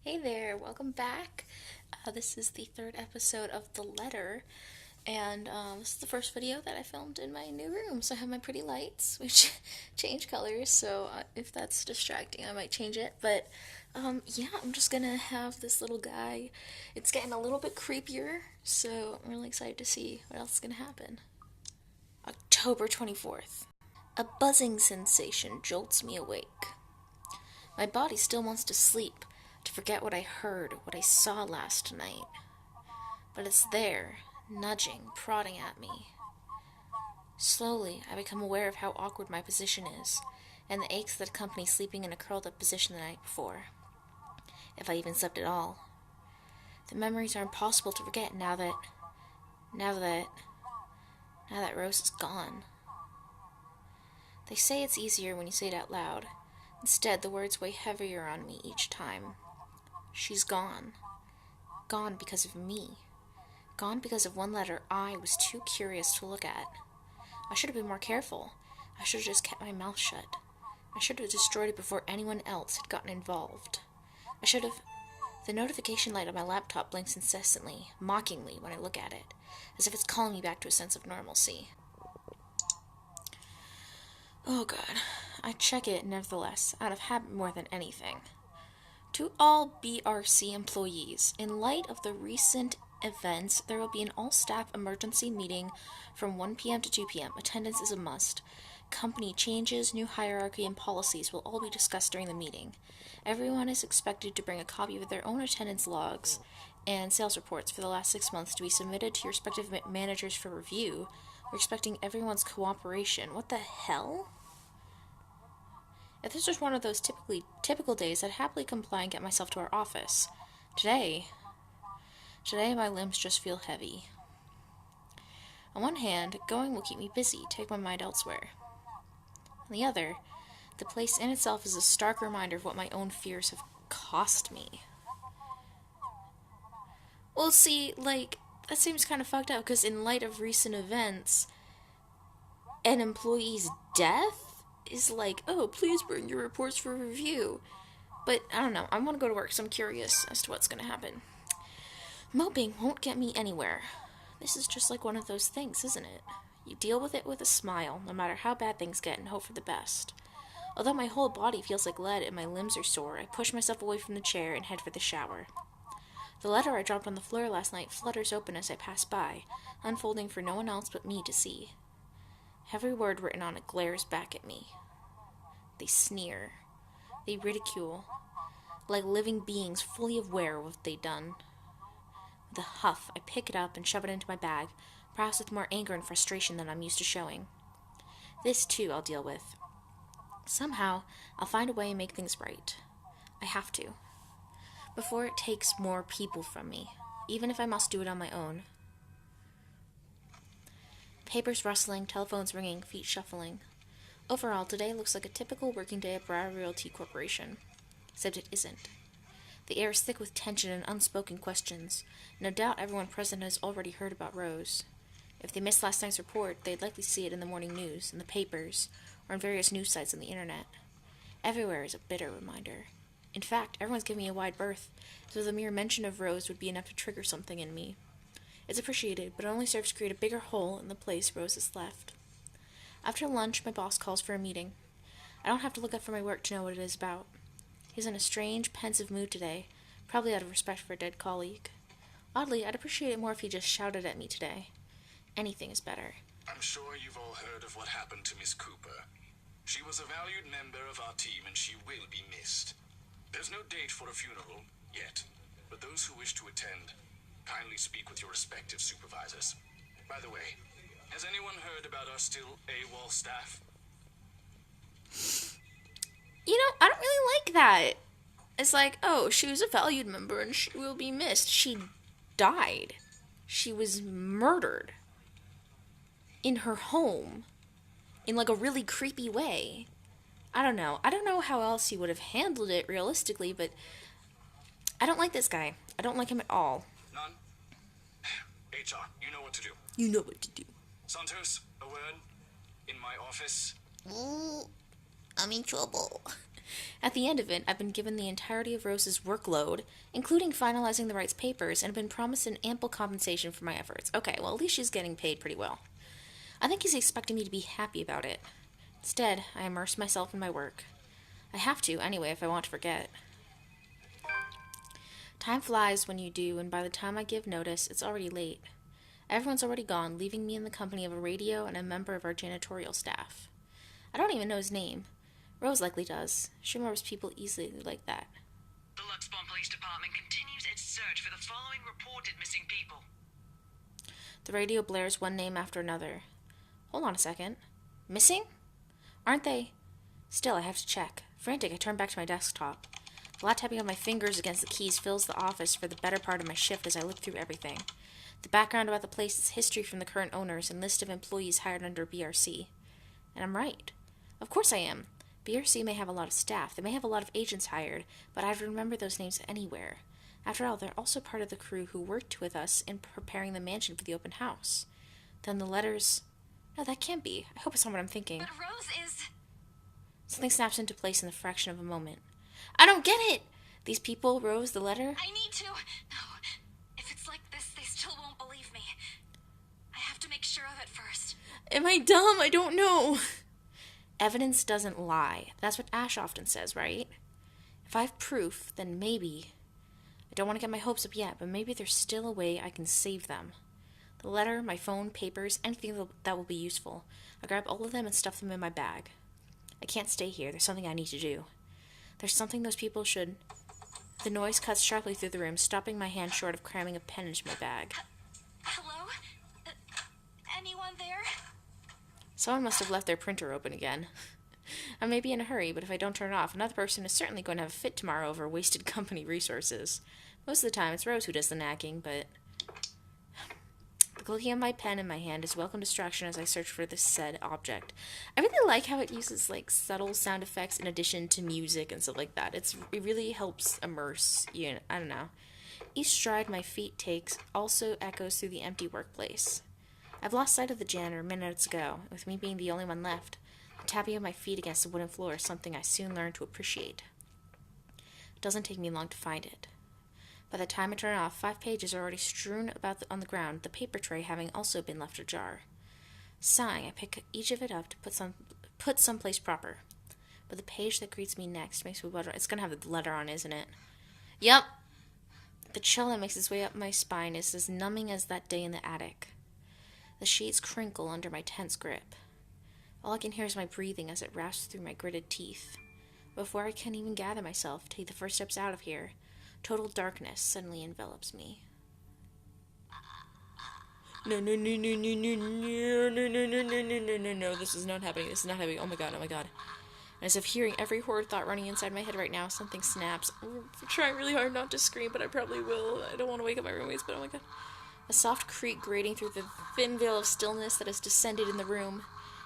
Hey there, welcome back. This is the third episode of The Letter, and this is the first video that I filmed in my new room. So I have my pretty lights, which change colors, so if that's distracting, I might change it. But yeah, I'm just gonna have this little guy. It's getting a little bit creepier, so I'm really excited to see what else is gonna happen. October 24th. A buzzing sensation jolts me awake. My body still wants to sleep, to forget what I heard, what I saw last night. But it's there, nudging, prodding at me. Slowly, I become aware of how awkward my position is, and the aches that accompany sleeping in a curled up position the night before. If I even slept at all. The memories are impossible to forget now that, now that Rose is gone. They say it's easier when you say it out loud. Instead, the words weigh heavier on me each time. She's gone. Gone because of me. Gone because of one letter I was too curious to look at. I should have been more careful. I should have just kept my mouth shut. I should have destroyed it before anyone else had gotten involved. I should have... The notification light on my laptop blinks incessantly, mockingly when I look at it, as if it's calling me back to a sense of normalcy. Oh god. I check it nevertheless, out of habit more than anything. To all BRC employees, in light of the recent events, there will be an all-staff emergency meeting from 1 p.m. to 2 p.m. Attendance is a must. Company changes, new hierarchy, and policies will all be discussed during the meeting. Everyone is expected to bring a copy of their own attendance logs and sales reports for the last 6 months to be submitted to your respective managers for review. We're expecting everyone's cooperation. What the hell? If this was one of those typical days, I'd happily comply and get myself to our office. Today my limbs just feel heavy. On one hand, going will keep me busy, take my mind elsewhere. On the other, the place in itself is a stark reminder of what my own fears have cost me. Well, see, that seems kind of fucked up, because in light of recent events, an employee's death is like, oh, please bring your reports for review. But I don't know, I want to go to work, so I'm curious as to what's going to happen. Moping won't get me anywhere. This is just like one of those things, isn't it? You deal with it with a smile, no matter how bad things get, and hope for the best. Although my whole body feels like lead and my limbs are sore, I push myself away from the chair and head for the shower. The letter I dropped on the floor last night flutters open as I pass by, unfolding for no one else but me to see. Every word written on it glares back at me. They sneer. They ridicule. Like living beings fully aware of what they've done. With a huff, I pick it up and shove it into my bag, perhaps with more anger and frustration than I'm used to showing. This, too, I'll deal with. Somehow, I'll find a way and make things right. I have to. Before it takes more people from me, even if I must do it on my own. Papers rustling, telephones ringing, feet shuffling. Overall, today looks like a typical working day at Briar Realty Corporation. Except it isn't. The air is thick with tension and unspoken questions. No doubt everyone present has already heard about Rose. If they missed last night's report, they'd likely see it in the morning news, in the papers, or on various news sites on the internet. Everywhere is a bitter reminder. In fact, everyone's giving me a wide berth, as though the mere mention of Rose would be enough to trigger something in me. It's appreciated, but it only serves to create a bigger hole in the place Rose has left. After lunch, my boss calls for a meeting. I don't have to look up for my work to know what it is about. He's in a strange, pensive mood today, probably out of respect for a dead colleague. Oddly, I'd appreciate it more if he just shouted at me today. Anything is better. I'm sure you've all heard of what happened to Miss Cooper. She was a valued member of our team and she will be missed. There's no date for a funeral, yet, but those who wish to attend, kindly speak with your respective supervisors. By the way, has anyone heard about our still AWOL staff? You know, I don't really like that. It's like, oh, she was a valued member and she will be missed. She died. She was murdered. In her home. In like a really creepy way. I don't know. I don't know how else he would have handled it realistically, but I don't like this guy. I don't like him at all. None? HR, you know what to do. You know what to do. Santos, a word? In my office? I'm in trouble. At the end of it, I've been given the entirety of Rose's workload, including finalizing the rights papers, and have been promised an ample compensation for my efforts. Okay, well, at least she's getting paid pretty well. I think he's expecting me to be happy about it. Instead, I immerse myself in my work. I have to, anyway, if I want to forget. Time flies when you do, and by the time I give notice, it's already late. Everyone's already gone, leaving me in the company of a radio and a member of our janitorial staff. I don't even know his name. Rose likely does. She remembers people easily like that. The Luxbon Police Department continues its search for the following reported missing people. The radio blares one name after another. Hold on a second. Missing? Aren't they? Still, I have to check. Frantic, I turn back to my desktop. The loud tapping of my fingers against the keys fills the office for the better part of my shift as I look through everything. The background about the place is history from the current owners and list of employees hired under BRC. And I'm right. Of course I am. BRC may have a lot of staff, they may have a lot of agents hired, but I'd remember those names anywhere. After all, they're also part of the crew who worked with us in preparing the mansion for the open house. Then the letters... No, that can't be. I hope it's not what I'm thinking. But Rose is... Something snaps into place in the fraction of a moment. I don't get it! These people, Rose, the letter... I need to... No. If it's like this, they still won't believe me. I have to make sure of it first. Am I dumb? I don't know. Evidence doesn't lie. That's what Ash often says, right? If I have proof, then maybe... I don't want to get my hopes up yet, but maybe there's still a way I can save them. The letter, my phone, papers, anything that will be useful. I grab all of them and stuff them in my bag. I can't stay here. There's something I need to do. There's something those people should... The noise cuts sharply through the room, stopping my hand short of cramming a pen into my bag. Hello? Anyone there? Someone must have left their printer open again. I may be in a hurry, but if I don't turn it off, another person is certainly going to have a fit tomorrow over wasted company resources. Most of the time, it's Rose who does the nagging, but... The clicking of my pen in my hand is welcome distraction as I search for this said object. I really like how it uses, like, subtle sound effects in addition to music and stuff like that. It really helps immerse you. I don't know. Each stride my feet takes also echoes through the empty workplace. I've lost sight of the janitor minutes ago, with me being the only one left. The tapping of my feet against the wooden floor is something I soon learned to appreciate. It doesn't take me long to find it. By the time I turn it off, 5 pages are already strewn about on the ground, the paper tray having also been left ajar. Sighing, I pick each of it up to put someplace proper. But the page that greets me next makes me wonder. It's gonna have the letter on, isn't it? Yup! The chill that makes its way up my spine is as numbing as that day in the attic. The sheets crinkle under my tense grip. All I can hear is my breathing as it rasps through my gritted teeth. Before I can even gather myself, take the first steps out of here, total darkness suddenly envelops me. No, this is not happening. This is not happening. Oh my god. And as if hearing every horrid thought running inside my head right now, something snaps. I'm trying really hard not to scream, but I probably will. I don't want to wake up my roommates, but oh my god. A soft creak grating through the thin veil of stillness that has descended in the room.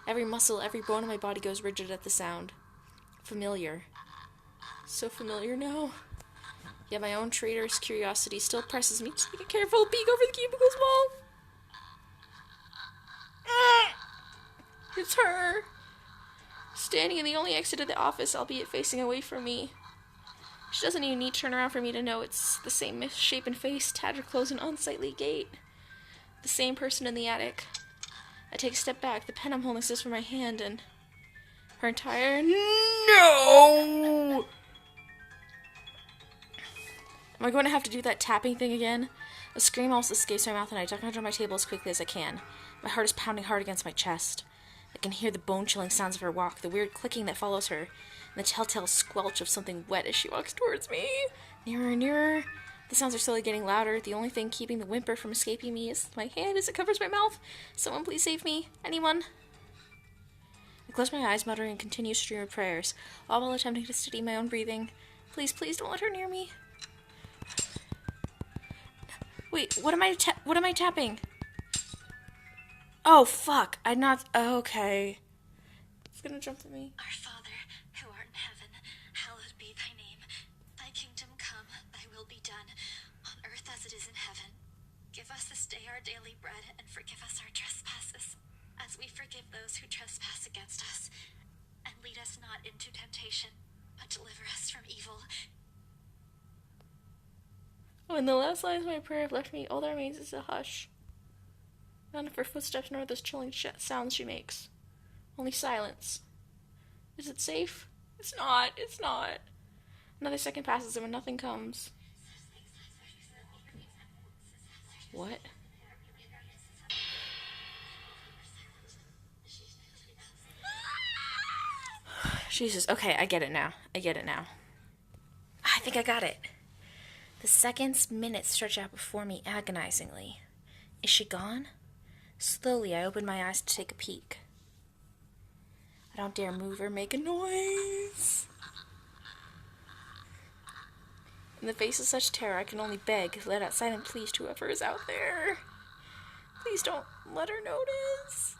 Every muscle, every bone in my body goes rigid at the sound. Familiar. So familiar now. Yet my own traitorous curiosity still presses me to take a careful peek over the cubicle's wall. It's her. Standing in the only exit of the office, albeit facing away from me. She doesn't even need to turn around for me to know it's the same misshapen face, tattered clothes, and unsightly gait. The same person in the attic. I take a step back, the pen I'm holding slips from my hand, and her entire... No! Am I going to have to do that tapping thing again? A scream almost escapes my mouth, and I duck under my table as quickly as I can. My heart is pounding hard against my chest. I can hear the bone-chilling sounds of her walk, the weird clicking that follows her, and the telltale squelch of something wet as she walks towards me. Nearer and nearer. The sounds are slowly getting louder. The only thing keeping the whimper from escaping me is my hand as it covers my mouth. Someone please save me. Anyone? I close my eyes, muttering a continuous stream of prayers, all while attempting to steady my own breathing. Please, please don't let her near me. Wait, what am I tapping? Oh, fuck. Okay. It's gonna jump at me. Our Father, who art in heaven, hallowed be thy name. Thy kingdom come, thy will be done, on earth as it is in heaven. Give us this day our daily bread, and forgive us our trespasses, as we forgive those who trespass against us. And Lead us not into temptation, but deliver us from evil. When the last lines of my prayer have left me, all that remains is a hush. None of her footsteps nor those chilling sounds she makes. Only silence. Is it safe? It's not. It's not. Another second passes and when nothing comes. What? Jesus. Okay, I get it now. I think I got it. The seconds, minutes stretch out before me agonizingly. Is she gone? Slowly, I open my eyes to take a peek. I don't dare move or make a noise. In the face of such terror, I can only beg, let out silent pleas to whoever is out there. Please don't let her notice.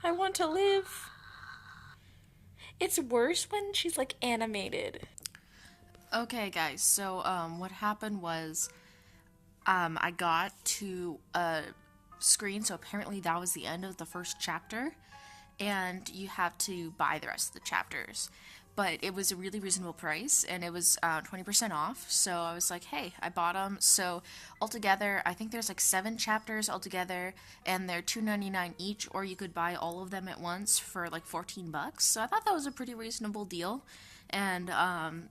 I want to live. It's worse when she's, like, animated. Okay, guys, so, what happened was, I got to a screen, so apparently that was the end of the first chapter, and you have to buy the rest of the chapters. But it was a really reasonable price, and it was 20% off, so I was like, hey, I bought them. So altogether, I think there's like 7 chapters altogether, and they're $2.99 each, or you could buy all of them at once for like $14. So I thought that was a pretty reasonable deal. And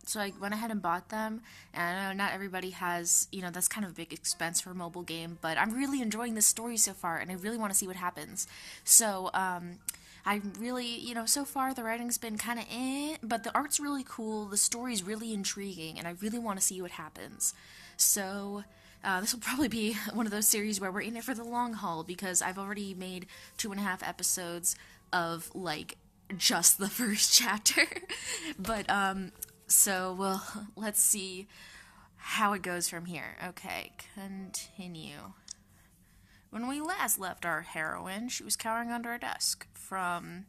so I went ahead and bought them, and I know not everybody has, that's kind of a big expense for a mobile game, but I'm really enjoying this story so far, and I really want to see what happens. So, I really, so far the writing's been kind of but the art's really cool, the story's really intriguing, and I really want to see what happens. So, this will probably be one of those series where we're in it for the long haul, because I've already made 2.5 episodes of, like, just the first chapter. But, so, let's see how it goes from here. Okay, continue. When we last left our heroine, she was cowering under a desk from...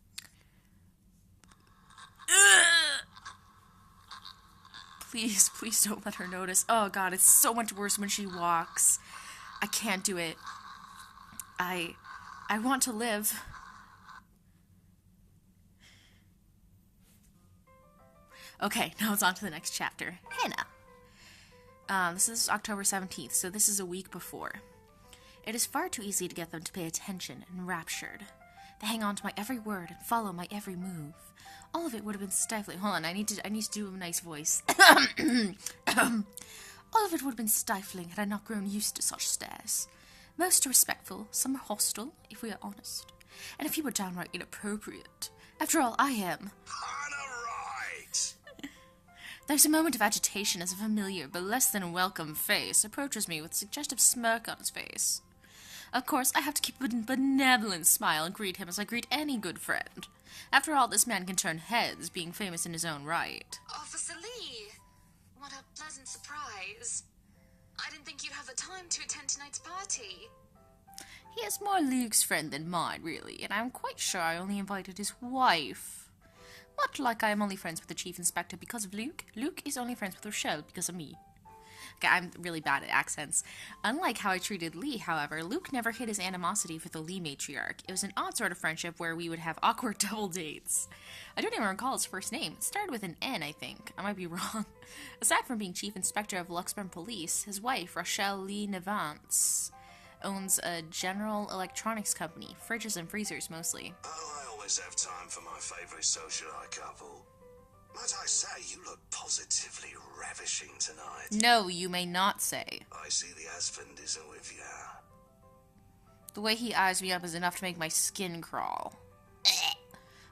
Please don't let her notice. Oh god, it's so much worse when she walks. I can't do it. I want to live. Okay, now it's on to the next chapter. Hanna. This is October 17th, so this is a week before. It is far too easy to get them to pay attention, enraptured. They hang on to my every word and follow my every move. All of it would have been stifling. Hold on, I need to do a nice voice. All of it would have been stifling had I not grown used to such stares. Most are respectful, some are hostile, if we are honest. And a few are downright inappropriate. After all, I am. Hanna, right! There's a moment of agitation as a familiar but less than welcome face approaches me with a suggestive smirk on his face. Of course, I have to keep a benevolent smile and greet him as I greet any good friend. After all, this man can turn heads, being famous in his own right. Officer Lee! What a pleasant surprise. I didn't think you'd have the time to attend tonight's party. He is more Luke's friend than mine, really, and I'm quite sure I only invited his wife. Much like I am only friends with the Chief Inspector because of Luke, Luke is only friends with Rochelle because of me. Okay, I'm really bad at accents. Unlike how I treated Lee, however, Luke never hid his animosity for the Lee matriarch. It was an odd sort of friendship where we would have awkward double dates. I don't even recall his first name. It started with an N, I think. I might be wrong. Aside from being Chief Inspector of Luxburn Police, his wife, Rochelle Lee Nevance, owns a General Electronics company, fridges and freezers mostly. Oh, I always have time for my favourite socialite couple. Might I say, you look positively ravishing tonight. No, you may not say. I see the husband isn't with you. The way he eyes me up is enough to make my skin crawl.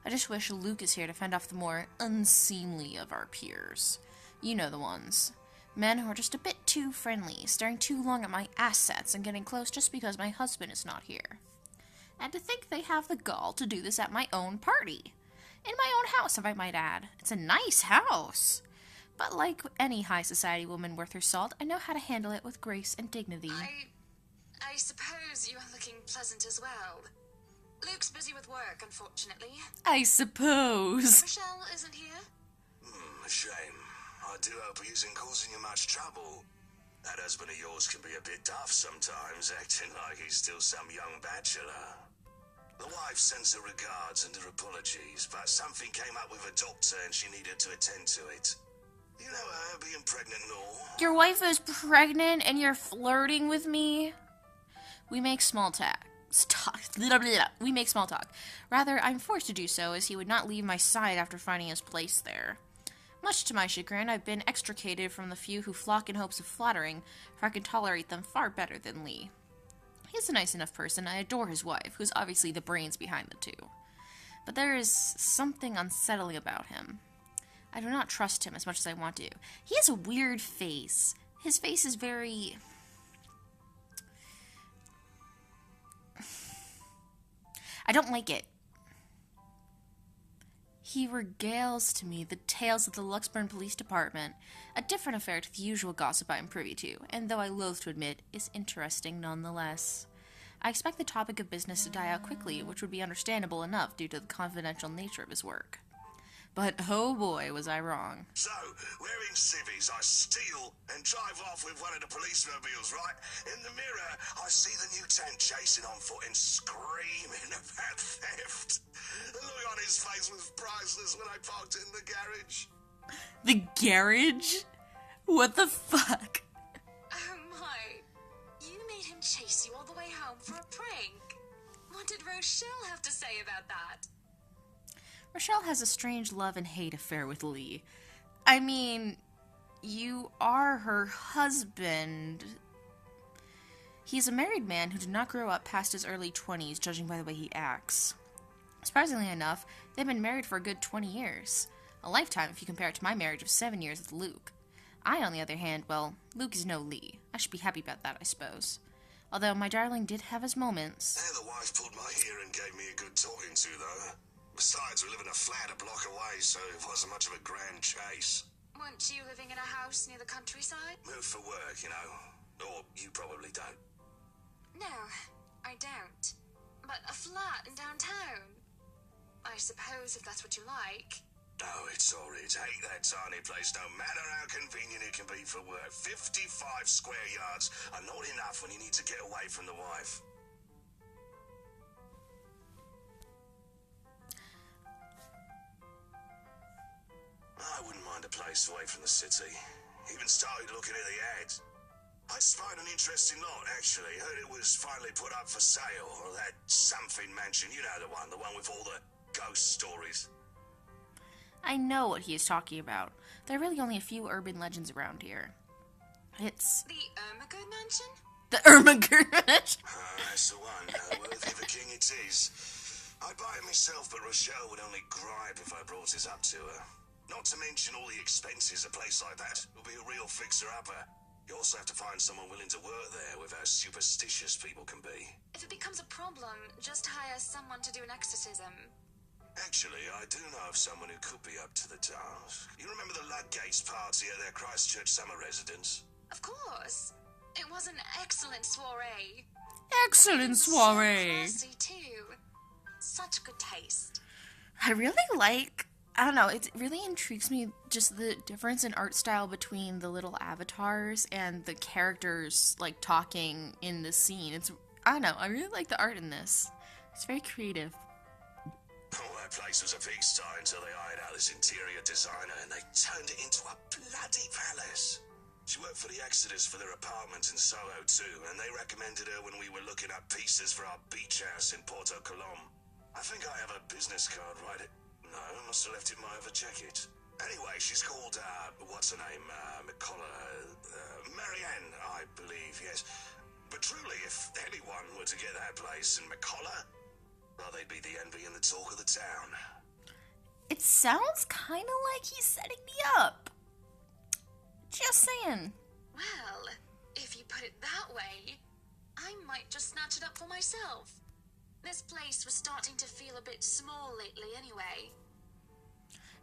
I just wish Luke is here to fend off the more unseemly of our peers. You know the ones. Men who are just a bit too friendly, staring too long at my assets and getting close just because my husband is not here. And to think they have the gall to do this at my own party. In my own house, if I might add. It's a nice house. But like any high society woman worth her salt, I know how to handle it with grace and dignity. I suppose you are looking pleasant as well. Luke's busy with work, unfortunately. I suppose. Rochelle isn't here? A shame. I do hope he isn't causing you much trouble. That husband of yours can be a bit tough sometimes, acting like he's still some young bachelor. The wife sends her regards and her apologies, but something came up with a doctor and she needed to attend to it. You know her being pregnant and all. Your wife is pregnant and you're flirting with me? We make small talk. We make small talk. Rather, I'm forced to do so, as he would not leave my side after finding his place there. Much to my chagrin, I've been extricated from the few who flock in hopes of flattering, for I can tolerate them far better than Lee. He's a nice enough person. I adore his wife, who's obviously the brains behind the two. But there is something unsettling about him. I do not trust him as much as I want to. He has a weird face. His face is very... I don't like it. He regales to me the tales of the Luxburn Police Department, a different affair to the usual gossip I am privy to, and though I loathe to admit, is interesting nonetheless. I expect the topic of business to die out quickly, which would be understandable enough due to the confidential nature of his work. But oh boy, was I wrong. So, wearing civvies, I steal and drive off with one of the police mobiles, right? In the mirror, I see the lieutenant chasing on foot and screaming about theft. The look on his face was priceless when I parked it in the garage. The garage? What the fuck? Oh my. You made him chase you all the way home for a prank. What did Rochelle have to say about that? Rochelle has a strange love and hate affair with Lee. I mean, you are her husband. He's a married man who did not grow up past his early 20s, judging by the way he acts. Surprisingly enough, they've been married for a good 20 years. A lifetime if you compare it to my marriage of 7 years with Luke. I, on the other hand, well, Luke is no Lee. I should be happy about that, I suppose. Although my darling did have his moments. The wife pulled my ear and gave me a good talking to, though. Besides, we live in a flat a block away, so it wasn't much of a grand chase. Weren't you living in a house near the countryside? Moved for work, you know. Or you probably don't. No, I don't. But a flat in downtown. I suppose if that's what you like. No, it's horrid. Hate that tiny place, no matter how convenient it can be for work. 55 square yards are not enough when you need to get away from the wife. I wouldn't mind a place away from the city. Even started looking at the ads. I spied an interesting lot, actually. Heard it was finally put up for sale. Or that something mansion, you know the one with all the ghost stories. I know what he is talking about. There are really only a few urban legends around here. It's... The Ermiger Mansion? The Ermiger Mansion? That's the one. Worthy of a king it is. I'd buy it myself, but Rochelle would only gripe if I brought it up to her. Not to mention all the expenses. A place like that will be a real fixer-upper. You also have to find someone willing to work there with how superstitious people can be. If it becomes a problem, just hire someone to do an exorcism. Actually, I do know of someone who could be up to the task. You remember the Ludgates party at their Christchurch summer residence? Of course. It was an excellent soiree. Excellent So soiree. classy too. Such good taste. I really like... I don't know, it really intrigues me just the difference in art style between the little avatars and the characters, like, talking in the scene. I don't know, I really like the art in this. It's very creative. Oh, that place was a pigsty until they hired out this interior designer and they turned it into a bloody palace. She worked for the Exodus for their apartment in Soho too, and they recommended her when we were looking up pieces for our beach house in Porto Colom. I think I have a business card, right? No, I must have left it in my other jacket. Anyway, she's called, what's her name? Marianne, I believe, yes. But truly, if anyone were to get that place in McCollar, well, they'd be the envy and the talk of the town. It sounds kind of like he's setting me up. Just saying. Well, if you put it that way, I might just snatch it up for myself. This place was starting to feel a bit small lately anyway.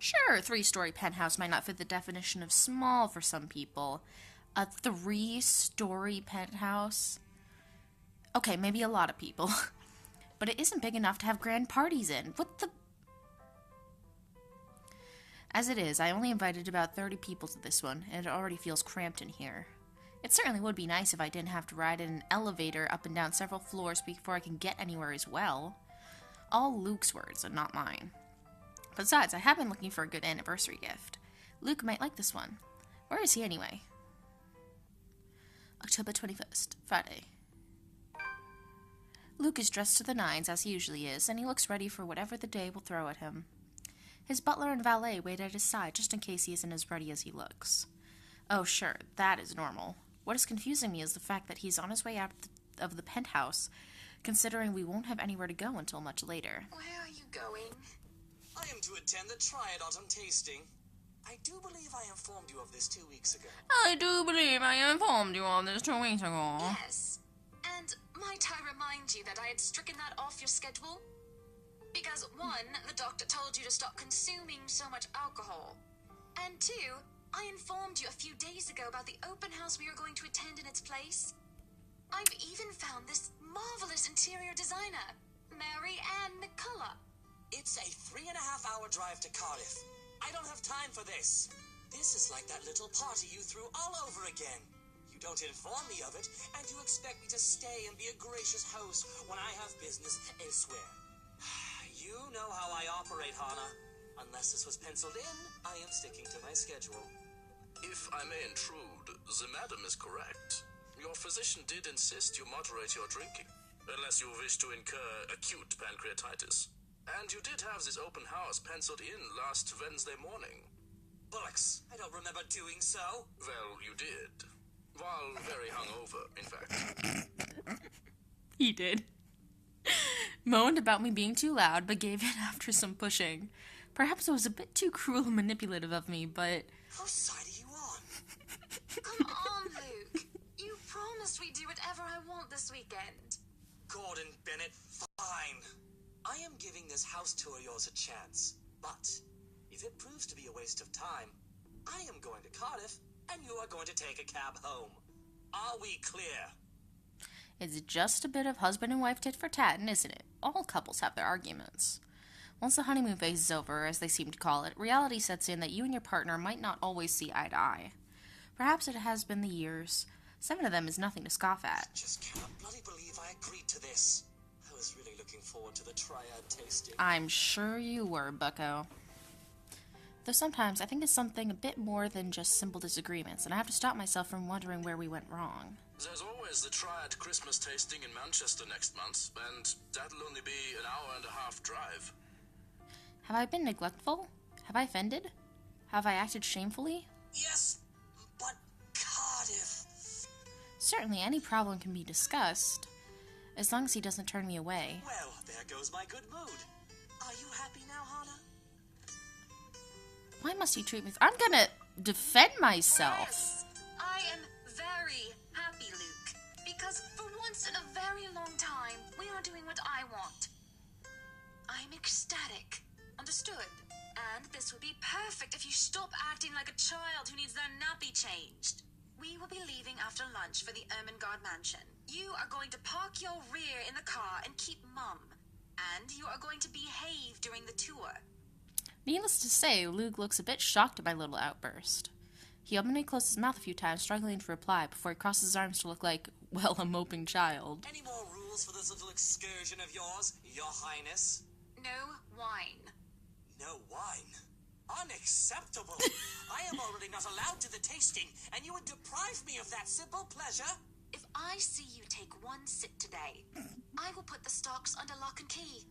Sure, a 3-story penthouse might not fit the definition of small for some people. A 3-story penthouse? Okay, maybe a lot of people. But it isn't big enough to have grand parties in. What the... As it is, I only invited about 30 people to this one, and it already feels cramped in here. It certainly would be nice if I didn't have to ride in an elevator up and down several floors before I can get anywhere as well. All Luke's words and not mine. Besides, I have been looking for a good anniversary gift. Luke might like this one. Where is he anyway? October 21st, Friday. Luke is dressed to the nines, as he usually is, and he looks ready for whatever the day will throw at him. His butler and valet wait at his side just in case he isn't as ready as he looks. Oh, sure, that is normal. What is confusing me is the fact that he's on his way out of the penthouse, considering we won't have anywhere to go until much later. Where are you going? I am to attend the Triad Autumn Tasting. I do believe I informed you of this 2 weeks ago. I do believe I informed you of this 2 weeks ago. Yes. And might I remind you that I had stricken that off your schedule? Because 1, the doctor told you to stop consuming so much alcohol. And 2, I informed you a few days ago about the open house we are going to attend in its place. I've even found this marvelous interior designer, Mary Ann McCullough. It's a 3.5-hour drive to Cardiff. I don't have time for this. This is like that little party you threw all over again. You don't inform me of it, and you expect me to stay and be a gracious host when I have business elsewhere. You know how I operate, Hanna. Unless this was penciled in, I am sticking to my schedule. If I may intrude, the madam is correct. Your physician did insist you moderate your drinking, unless you wish to incur acute pancreatitis. And you did have this open house penciled in last Wednesday morning. Bollocks, I don't remember doing so. Well, you did. While very hungover, in fact. He did. Moaned about me being too loud, but gave in after some pushing. Perhaps it was a bit too cruel and manipulative of me, but... Whose side are you on? Come on, Luke. You promised we'd do whatever I want this weekend. Gordon Bennett, fine. I am giving this house tour of yours a chance. But if it proves to be a waste of time, I am going to Cardiff, and you are going to take a cab home. Are we clear? It's just a bit of husband and wife tit for tat, isn't it? All couples have their arguments. Once the honeymoon phase is over, as they seem to call it, reality sets in that you and your partner might not always see eye to eye. Perhaps it has been the years. 7 of them is nothing to scoff at. I just cannot bloody believe I agreed to this. I was really looking forward to the Triad tasting. I'm sure you were, bucko. Though sometimes I think it's something a bit more than just simple disagreements, and I have to stop myself from wondering where we went wrong. There's always the Triad Christmas tasting in Manchester next month, and that'll only be an hour and a half drive. Have I been neglectful? Have I offended? Have I acted shamefully? Yes, but Cardiff. Certainly any problem can be discussed, as long as he doesn't turn me away. Well, there goes my good mood. Are you happy now, Hanna? Why must he treat me... I'm gonna defend myself. Yes, I am very happy, Luke. Because for once in a very long time, we are doing what I want. I'm ecstatic. Understood? And this would be perfect if you stop acting like a child who needs their nappy changed. We will be leaving after lunch for the Ermengarde mansion. You are going to park your rear in the car and keep mum. And you are going to behave during the tour. Needless to say, Luke looks a bit shocked at my little outburst. He openly closed his mouth a few times, struggling to reply, before he crosses his arms to look like, well, a moping child. Any more rules for this little excursion of yours, Your Highness? No wine. No wine? Unacceptable! I am already not allowed to the tasting, and you would deprive me of that simple pleasure? If I see you take one sip today, I will put the stocks under lock and key.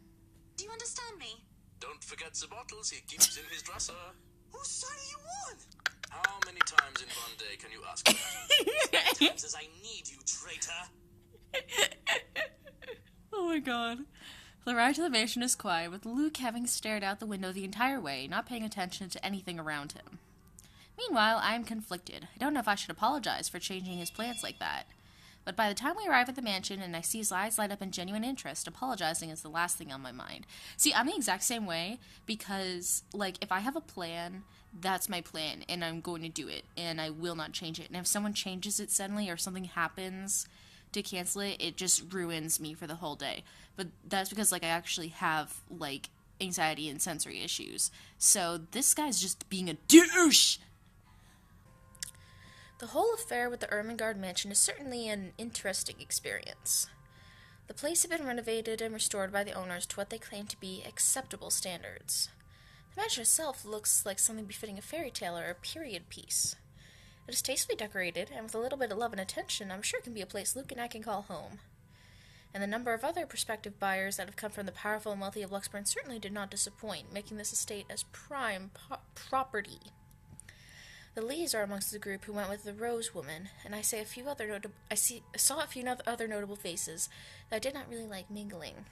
Do you understand me? Don't forget the bottles he keeps in his dresser. Whose side are you on? How many times in one day can you ask that? Times as I need you, traitor. Oh my god. The ride to the mansion is quiet, with Luke having stared out the window the entire way, not paying attention to anything around him. Meanwhile, I am conflicted. I don't know if I should apologize for changing his plans like that. But by the time we arrive at the mansion and I see his eyes light up in genuine interest, apologizing is the last thing on my mind. See, I'm the exact same way, because, like, if I have a plan, that's my plan, and I'm going to do it, and I will not change it. And if someone changes it suddenly or something happens to cancel it, it just ruins me for the whole day. But that's because, like, I actually have, like, anxiety and sensory issues. So this guy's just being a douche! The whole affair with the Ermengarde mansion is certainly an interesting experience. The place had been renovated and restored by the owners to what they claimed to be acceptable standards. The mansion itself looks like something befitting a fairy tale or a period piece. It is tastefully decorated, and with a little bit of love and attention, I'm sure it can be a place Luke and I can call home. And the number of other prospective buyers that have come from the powerful and wealthy of Luxburn certainly did not disappoint, making this estate as prime property. The Lees are amongst the group who went with the Rose woman, and I saw a few other notable faces that I did not really like mingling.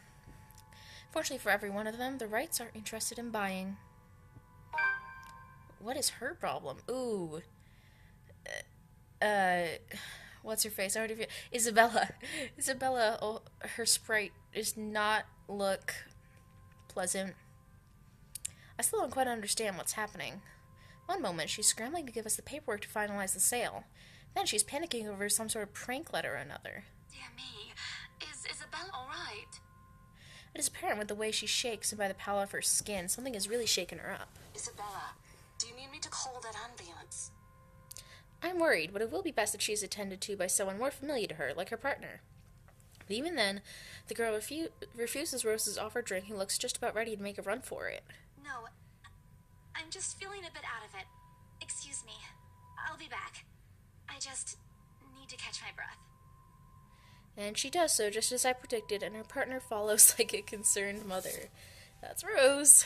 Fortunately for every one of them, the Wrights are interested in buying. What is her problem? Ooh. What's her face? I already feel Isabella. Isabella, oh, her sprite does not look pleasant. I still don't quite understand what's happening. One moment, she's scrambling to give us the paperwork to finalize the sale. Then she's panicking over some sort of prank letter or another. Dear me, is Isabella all right? It is apparent with the way she shakes and by the pallor of her skin, something has really shaken her up. Isabella, do you need me to call that ambulance? I'm worried, but it will be best if she is attended to by someone more familiar to her, like her partner. But even then, the girl refuses Rose's offered drink and looks just about ready to make a run for it. No, I'm just feeling a bit out of it. Excuse me. I'll be back. I just need to catch my breath. And she does so just as I predicted, and her partner follows like a concerned mother. That's Rose.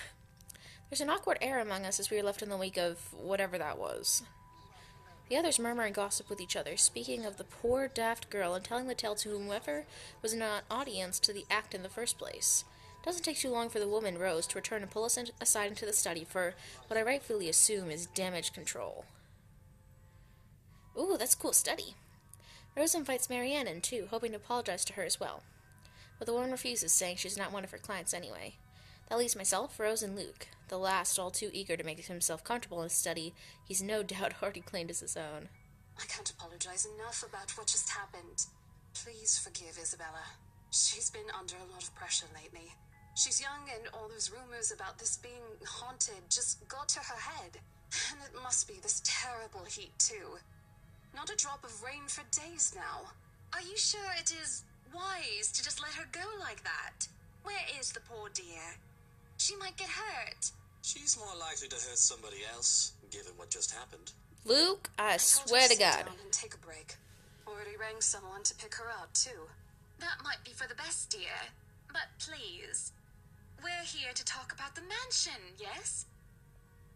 There's an awkward air among us as we are left in the wake of whatever that was. The others murmur and gossip with each other, speaking of the poor, daft girl and telling the tale to whomever was not audience to the act in the first place. It doesn't take too long for the woman, Rose, to return and pull us aside into the study for what I rightfully assume is damage control. Ooh, that's a cool study. Rose invites Marianne in, too, hoping to apologize to her as well. But the woman refuses, saying she's not one of her clients anyway. That leaves myself, Rose, and Luke, the last all too eager to make himself comfortable in his study he's no doubt already claimed as his own. I can't apologize enough about what just happened. Please forgive Isabella. She's been under a lot of pressure lately. She's young, and all those rumors about this being haunted just got to her head. And it must be this terrible heat, too. Not a drop of rain for days now. Are you sure it is wise to just let her go like that? Where is the poor dear? She might get hurt. She's more likely to hurt somebody else, given what just happened. Luke, I told swear her to sit God. down and take a break. Already rang someone to pick her up, too. That might be for the best, dear. But please, we're here to talk about the mansion, yes?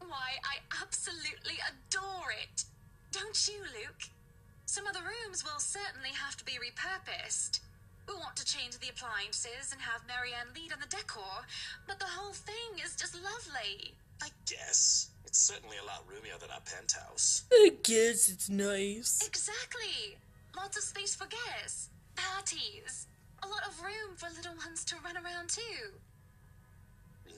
Why, I absolutely adore it. Don't you, Luke? Some of the rooms will certainly have to be repurposed. We want to change the appliances and have Marianne lead on the decor, but the whole thing is just lovely. I guess. It's certainly a lot roomier than our penthouse. I guess it's nice. Exactly. Lots of space for guests, parties, a lot of room for little ones to run around too.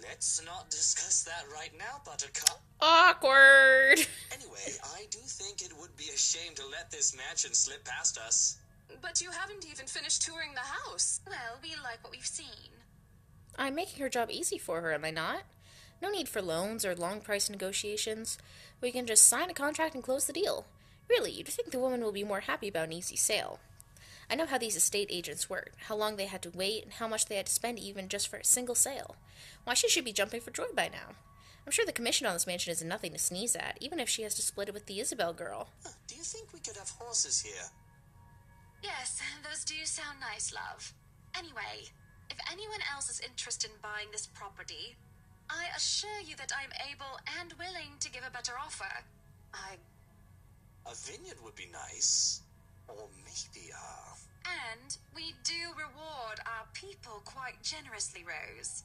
Let's not discuss that right now, Buttercup. Awkward. Anyway, I do think it would be a shame to let this mansion slip past us. But you haven't even finished touring the house. Well, we like what we've seen. I'm making her job easy for her, am I not? No need for loans or long price negotiations. We can just sign a contract and close the deal. Really, you'd think the woman will be more happy about an easy sale. I know how these estate agents work, how long they had to wait, and how much they had to spend even just for a single sale. Why, she should be jumping for joy by now. I'm sure the commission on this mansion is nothing to sneeze at, even if she has to split it with the Isabel girl. Do you think we could have horses here? Yes, those do sound nice, love. Anyway, if anyone else is interested in buying this property, I assure you that I'm able and willing to give a better offer. A vineyard would be nice. Or maybe, And we do reward our people quite generously, Rose.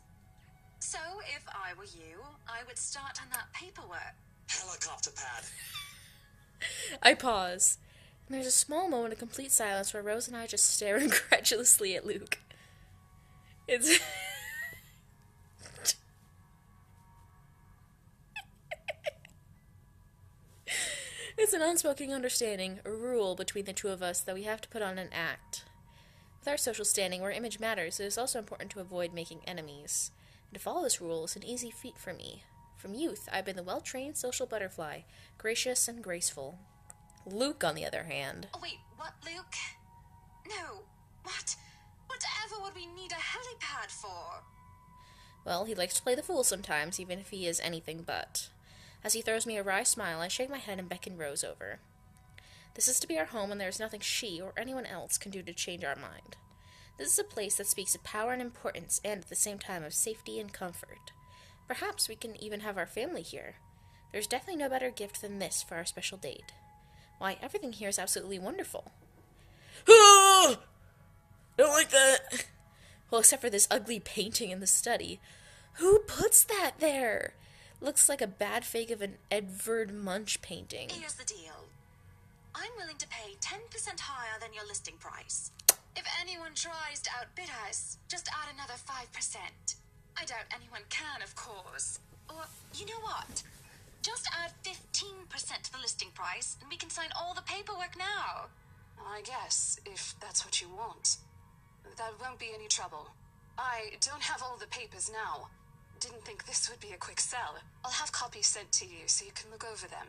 So, if I were you, I would start on that paperwork. helicopter pad. I pause. And there's a small moment of complete silence where Rose and I just stare incredulously at Luke. It's... It's an unspoken understanding, a rule between the two of us that we have to put on an act. With our social standing, where image matters, it is also important to avoid making enemies. And to follow this rule is an easy feat for me. From youth, I've been the well-trained social butterfly, gracious and graceful. Luke, on the other hand... Oh, wait, what, Luke? No, what? Whatever would we need a helipad for? Well, he likes to play the fool sometimes, even if he is anything but. As he throws me a wry smile, I shake my head and beckon Rose over. This is to be our home, and there is nothing she or anyone else can do to change our mind. This is a place that speaks of power and importance, and at the same time of safety and comfort. Perhaps we can even have our family here. There's definitely no better gift than this for our special date. Why, everything here is absolutely wonderful. Ah! Don't like that. Well, except for this ugly painting in the study. Who puts that there? Looks like a bad fake of an Edvard Munch painting. Here's the deal. I'm willing to pay 10% higher than your listing price. If anyone tries to outbid us, just add another 5%. I doubt anyone can, of course. Or, you know what? Just add 15% to the listing price, and we can sign all the paperwork now. I guess, if that's what you want. That won't be any trouble. I don't have all the papers now. Didn't think this would be a quick sell. I'll have copies sent to you so you can look over them.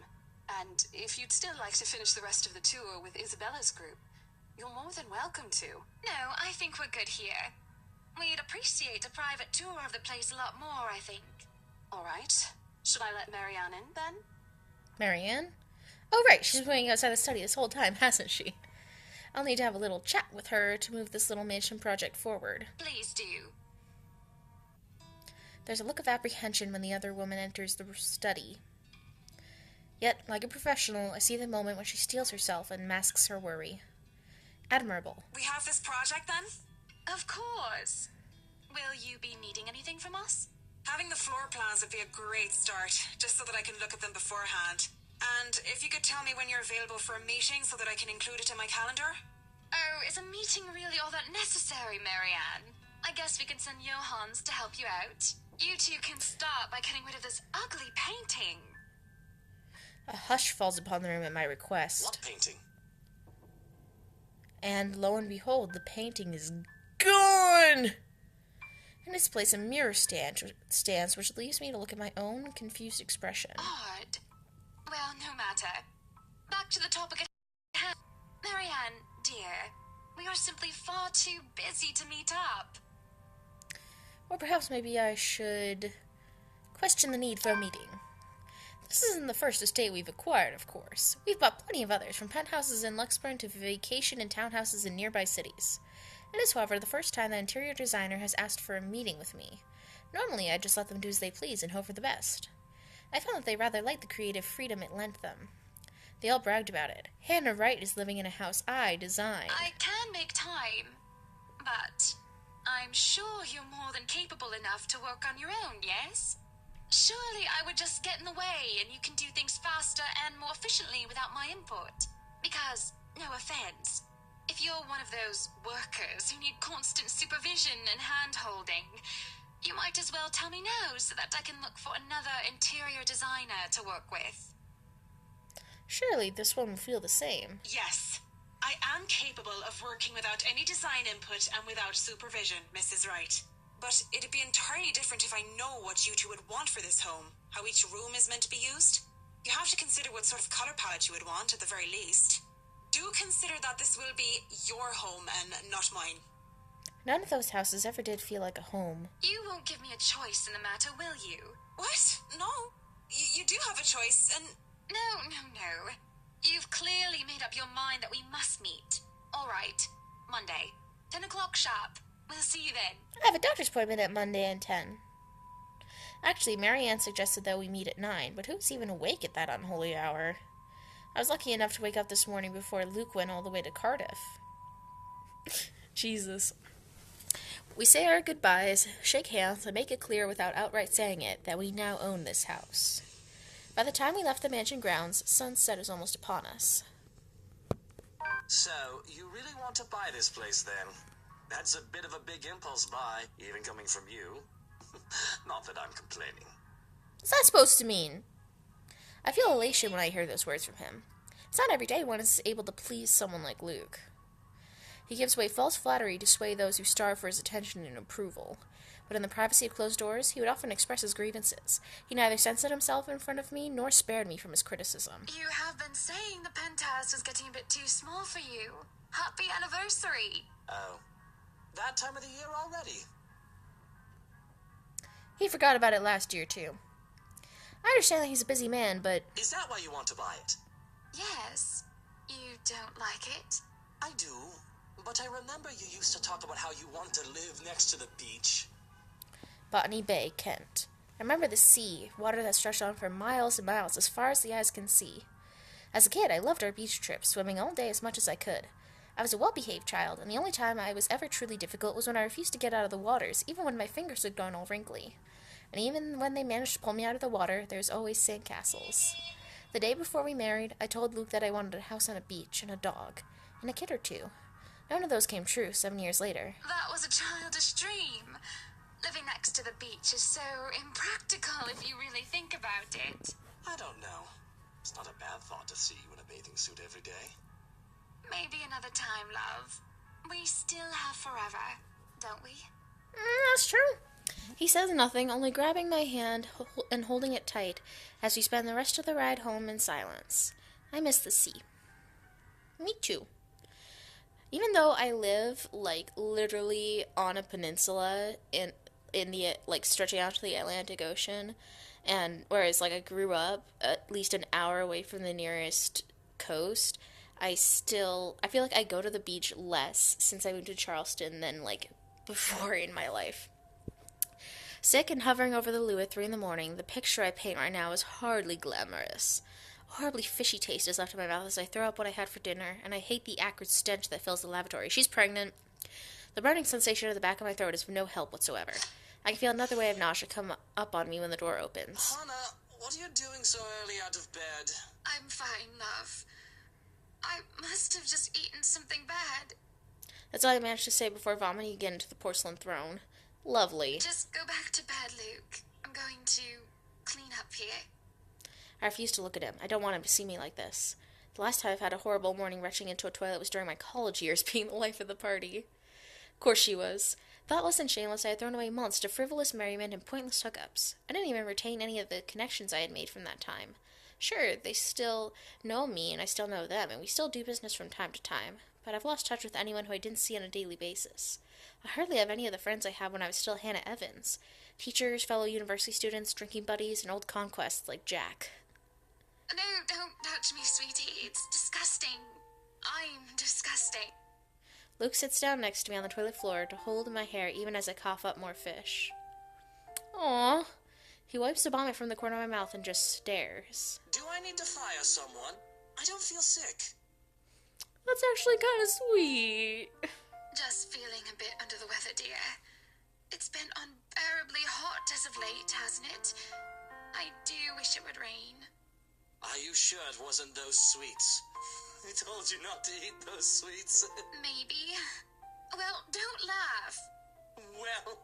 And if you'd still like to finish the rest of the tour with Isabella's group, you're more than welcome to. No, I think we're good here. We'd appreciate a private tour of the place a lot more, I think. All right. Should I let Marianne in, then? Marianne? Oh, right, she's been waiting outside the study this whole time, hasn't she? I'll need to have a little chat with her to move this little mansion project forward. Please do. There's a look of apprehension when the other woman enters the study. Yet, like a professional, I see the moment when she steels herself and masks her worry. Admirable. We have this project, then? Of course. Will you be needing anything from us? Having the floor plans would be a great start, just so that I can look at them beforehand. And if you could tell me when you're available for a meeting so that I can include it in my calendar? Oh, is a meeting really all that necessary, Marianne? I guess we can send Johans to help you out. You two can start by getting rid of this ugly painting. A hush falls upon the room at my request. What painting? And lo and behold, the painting is gone! In its place, a mirror stands, which leaves me to look at my own confused expression. Odd. Well, no matter. Back to the topic at hand. Marianne, dear, we are simply far too busy to meet up. Or perhaps maybe I should question the need for a meeting. This isn't the first estate we've acquired, of course. We've bought plenty of others, from penthouses in Luxburn to vacation and townhouses in nearby cities. It is, however, the first time the interior designer has asked for a meeting with me. Normally, I just let them do as they please and hope for the best. I found that they rather liked the creative freedom it lent them. They all bragged about it. Hanna Wright is living in a house I designed. I can make time, but I'm sure you're more than capable enough to work on your own, yes? Surely I would just get in the way and you can do things faster and more efficiently without my input. Because, no offense, if you're one of those workers who need constant supervision and hand-holding, you might as well tell me no so that I can look for another interior designer to work with. Surely this one will feel the same. Yes. I am capable of working without any design input and without supervision, Mrs. Wright. But it'd be entirely different if I know what you two would want for this home, how each room is meant to be used. You have to consider what sort of color palette you would want, at the very least. Do consider that this will be your home and not mine. None of those houses ever did feel like a home. You won't give me a choice in the matter, will you? What? No. You do have a choice, and... No. You've clearly made up your mind that we must meet. All right. Monday. 10 o'clock sharp. We'll see you then. I have a doctor's appointment at Monday at 10. Actually, Marianne suggested that we meet at 9, but who's even awake at that unholy hour? I was lucky enough to wake up this morning before Luke went all the way to Cardiff. Jesus. We say our goodbyes, shake hands, and make it clear without outright saying it that we now own this house. By the time we left the mansion grounds, sunset was almost upon us. So, you really want to buy this place, then? That's a bit of a big impulse buy, even coming from you. Not that I'm complaining. What's that supposed to mean? I feel elation when I hear those words from him. It's not every day one is able to please someone like Luke. He gives away false flattery to sway those who starve for his attention and approval. But in the privacy of closed doors, he would often express his grievances. He neither censored himself in front of me, nor spared me from his criticism. You have been saying the penthouse was getting a bit too small for you. Happy anniversary. Oh. That time of the year already. He forgot about it last year, too. I understand that he's a busy man, but... Is that why you want to buy it? Yes. You don't like it? I do, but I remember you used to talk about how you want to live next to the beach. Botany Bay, Kent. I remember the sea, water that stretched on for miles and miles, as far as the eyes can see. As a kid, I loved our beach trips, swimming all day as much as I could. I was a well-behaved child, and the only time I was ever truly difficult was when I refused to get out of the waters, even when my fingers had gone all wrinkly. And even when they managed to pull me out of the water, there's always sandcastles. The day before we married, I told Luke that I wanted a house on a beach and a dog, and a kid or two. None of those came true 7 years later. That was a childish dream. Living next to the beach is so impractical if you really think about it. I don't know. It's not a bad thought to see you in a bathing suit every day. Maybe another time, love. We still have forever, don't we? That's true. He says nothing, only grabbing my hand and holding it tight as we spend the rest of the ride home in silence. I miss the sea. Me too. Even though I live, literally on a peninsula in the, stretching out to the Atlantic Ocean, and whereas, I grew up at least an hour away from the nearest coast, I feel like I go to the beach less since I moved to Charleston than, before in my life. Sick and hovering over the loo at 3 a.m, the picture I paint right now is hardly glamorous. A horribly fishy taste is left in my mouth as I throw up what I had for dinner, and I hate the acrid stench that fills the lavatory. She's pregnant. The burning sensation at the back of my throat is of no help whatsoever. I can feel another wave of nausea come up on me when the door opens. Hanna, what are you doing so early out of bed? I'm fine, love. I must have just eaten something bad. That's all I managed to say before vomiting again into the porcelain throne. Lovely. Just go back to bed, Luke. I'm going to clean up here. I refuse to look at him. I don't want him to see me like this. The last time I've had a horrible morning retching into a toilet was during my college years, being the life of the party. Of course she was. Thoughtless and shameless, I had thrown away months to frivolous merriment and pointless hookups. I didn't even retain any of the connections I had made from that time. Sure, they still know me, and I still know them, and we still do business from time to time, but I've lost touch with anyone who I didn't see on a daily basis. I hardly have any of the friends I had when I was still Hannah Evans. Teachers, fellow university students, drinking buddies, and old conquests like Jack. No, don't touch me, sweetie. It's disgusting. I'm disgusting. Luke sits down next to me on the toilet floor to hold my hair even as I cough up more fish. Aww. He wipes the vomit from the corner of my mouth and just stares. Do I need to fire someone? I don't feel sick. That's actually kind of sweet. Just feeling a bit under the weather, dear. It's been unbearably hot as of late, hasn't it? I do wish it would rain. Are you sure it wasn't those sweets? I told you not to eat those sweets. Maybe. Well, don't laugh. Well,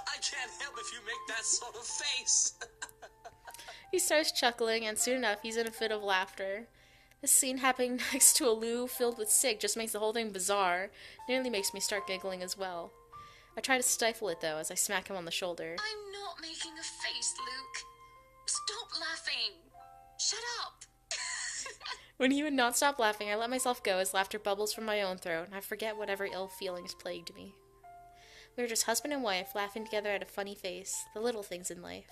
I can't help if you make that sort of face. He starts chuckling, and soon enough, he's in a fit of laughter. This scene happening next to a loo filled with sick just makes the whole thing bizarre. Nearly makes me start giggling as well. I try to stifle it, though, as I smack him on the shoulder. I'm not making a face, Luke. Stop laughing. Shut up. When he would not stop laughing, I let myself go as laughter bubbles from my own throat, and I forget whatever ill feelings plagued me. We were just husband and wife, laughing together at a funny face, the little things in life.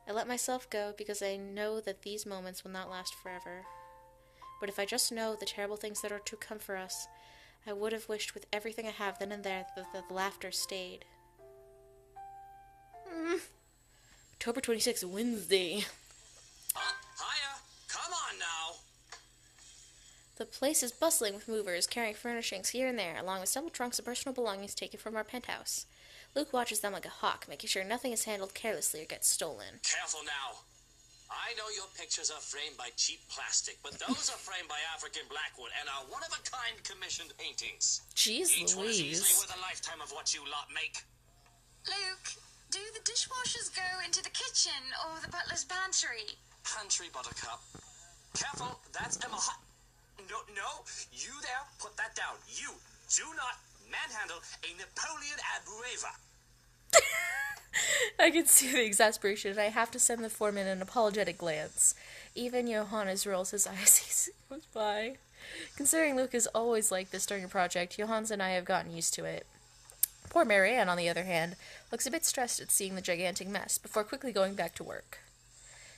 I let myself go because I know that these moments will not last forever. But if I just know the terrible things that are to come for us, I would have wished with everything I have then and there that the laughter stayed. October 26th, Wednesday. Hiya! Come on now! The place is bustling with movers, carrying furnishings here and there, along with several trunks of personal belongings taken from our penthouse. Luke watches them like a hawk, making sure nothing is handled carelessly or gets stolen. Careful now. I know your pictures are framed by cheap plastic, but those are framed by African blackwood and are one-of-a-kind commissioned paintings. Jeez Each one is easily Louise. worth a lifetime of what you lot make. Luke, do the dishwashers go into the kitchen or the butler's pantry? Pantry, Buttercup. Careful, that's Emma. No, you there, put that down. You do not manhandle a Napoleon Abueva. I can see the exasperation, and I have to send the foreman an apologetic glance. Even Johannes rolls his eyes as he goes by. Considering Luke is always like this during a project, Johannes and I have gotten used to it. Poor Marianne, on the other hand, looks a bit stressed at seeing the gigantic mess, before quickly going back to work.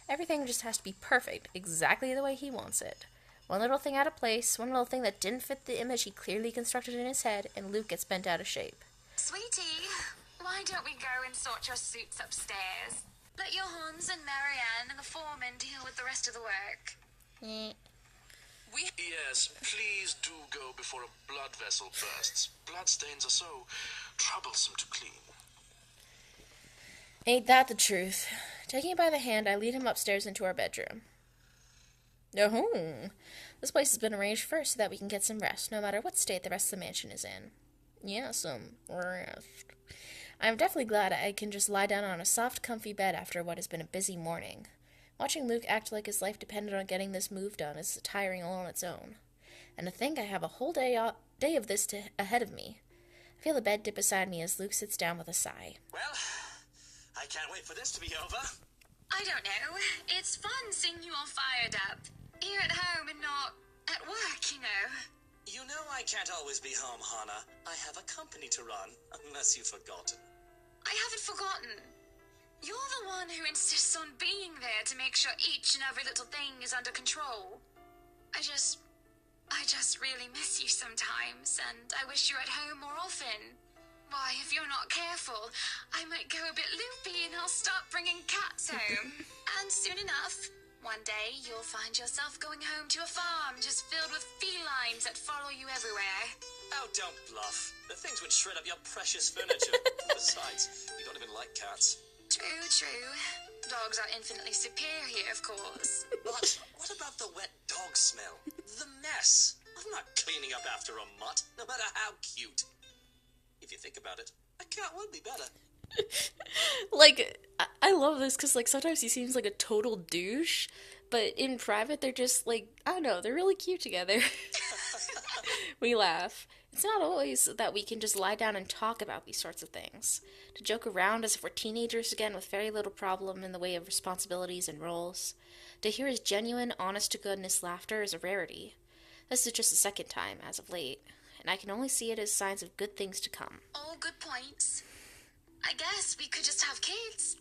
Everything just has to be perfect, exactly the way he wants it. One little thing out of place, one little thing that didn't fit the image he clearly constructed in his head, and Luke gets bent out of shape. Sweetie, why don't we go and sort your suits upstairs? Let your Hans and Marianne and the foreman deal with the rest of the work. Yes, please do go before a blood vessel bursts. Bloodstains are so troublesome to clean. Ain't that the truth? Taking him by the hand, I lead him upstairs into our bedroom. Oh, this place has been arranged first so that we can get some rest, no matter what state the rest of the mansion is in. Yeah, some rest. I'm definitely glad I can just lie down on a soft, comfy bed after what has been a busy morning. Watching Luke act like his life depended on getting this move done is tiring all on its own. And to think I have a whole day of this ahead of me. I feel the bed dip beside me as Luke sits down with a sigh. Well, I can't wait for this to be over. I don't know. It's fun seeing you all fired up. Here at home and not at work, you know. You know I can't always be home, Hanna. I have a company to run, unless you've forgotten. I haven't forgotten. You're the one who insists on being there to make sure each and every little thing is under control. I just really miss you sometimes, and I wish you were at home more often. Why, if you're not careful, I might go a bit loopy and I'll start bringing cats home. And soon enough, one day you'll find yourself going home to a farm just filled with felines that follow you everywhere. Oh, don't bluff. The things would shred up your precious furniture. Besides, you don't even like cats. True, true. Dogs are infinitely superior, of course. But what about the wet dog smell? The mess. I'm not cleaning up after a mutt, no matter how cute. If you think about it, a cat would be better. Like, I love this because, like, sometimes he seems like a total douche, but in private, they're just, like, I don't know, they're really cute together. We laugh. It's not always that we can just lie down and talk about these sorts of things. To joke around as if we're teenagers again with very little problem in the way of responsibilities and roles. To hear his genuine, honest-to-goodness laughter is a rarity. This is just the second time, as of late, and I can only see it as signs of good things to come. All good points. I guess we could just have kids.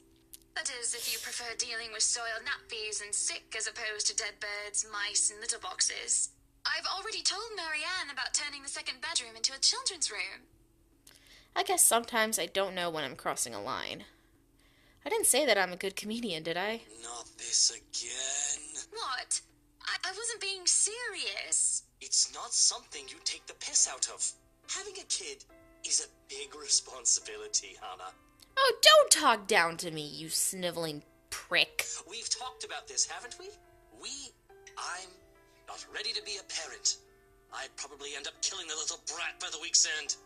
That is, if you prefer dealing with soiled nappies and sick as opposed to dead birds, mice, and litter boxes. I've already told Marianne about turning the second bedroom into a children's room. I guess sometimes I don't know when I'm crossing a line. I didn't say that I'm a good comedian, did I? Not this again. What? I wasn't being serious. It's not something you take the piss out of. Having a kid is a big responsibility, Hanna. Oh, don't talk down to me, you sniveling prick. We've talked about this, haven't we? I'm not ready to be a parent. I'd probably end up killing the little brat by the week's end.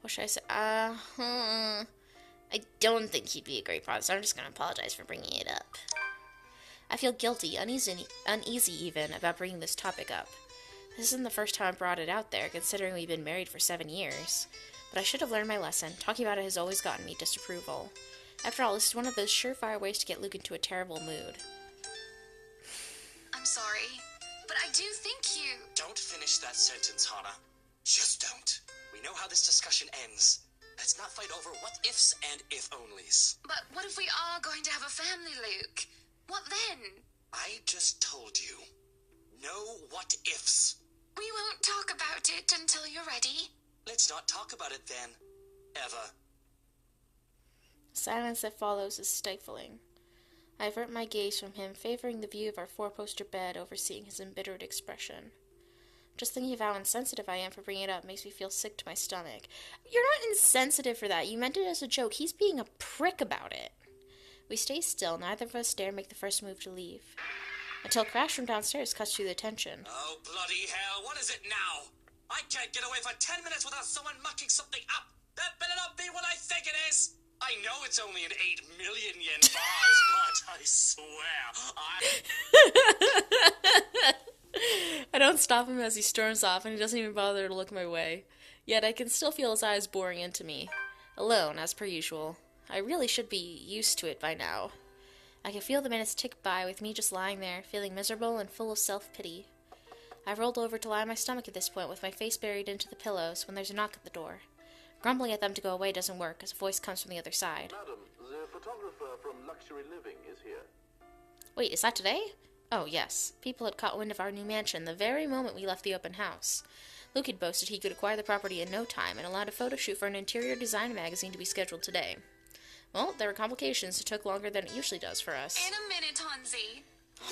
What should I say? I don't think he'd be a great father, so I'm just going to apologize for bringing it up. I feel guilty, uneasy even, about bringing this topic up. This isn't the first time I brought it out there, considering we've been married for 7 years. But I should have learned my lesson. Talking about it has always gotten me disapproval. After all, this is one of those surefire ways to get Luke into a terrible mood. I'm sorry, but I do think you... Don't finish that sentence, Hanna. Just don't. We know how this discussion ends. Let's not fight over what-ifs and if-onlys. But what if we are going to have a family, Luke? What then? I just told you. No what-ifs. We won't talk about it until you're ready. Let's not talk about it then. Ever. The silence that follows is stifling. I avert my gaze from him, favoring the view of our four-poster bed, overseeing his embittered expression. Just thinking of how insensitive I am for bringing it up makes me feel sick to my stomach. You're not insensitive for that. You meant it as a joke. He's being a prick about it. We stay still. Neither of us dare make the first move to leave. Until a crash from downstairs cuts through the tension. Oh, bloody hell. What is it now? I can't get away for 10 minutes without someone mucking something up. That better not be what I think it is. I know it's only an 8 million yen bars, but I swear, I don't stop him as he storms off, and he doesn't even bother to look my way. Yet I can still feel his eyes boring into me. Alone, as per usual. I really should be used to it by now. I can feel the minutes tick by with me just lying there, feeling miserable and full of self-pity. I've rolled over to lie on my stomach at this point with my face buried into the pillows when there's a knock at the door. Grumbling at them to go away doesn't work, as a voice comes from the other side. Madam, the photographer from Luxury Living is here. Wait, is that today? Oh, yes. People had caught wind of our new mansion the very moment we left the open house. Luke had boasted he could acquire the property in no time and allowed a photo shoot for an interior design magazine to be scheduled today. Well, there were complications. It took longer than it usually does for us. In a minute, Hansi.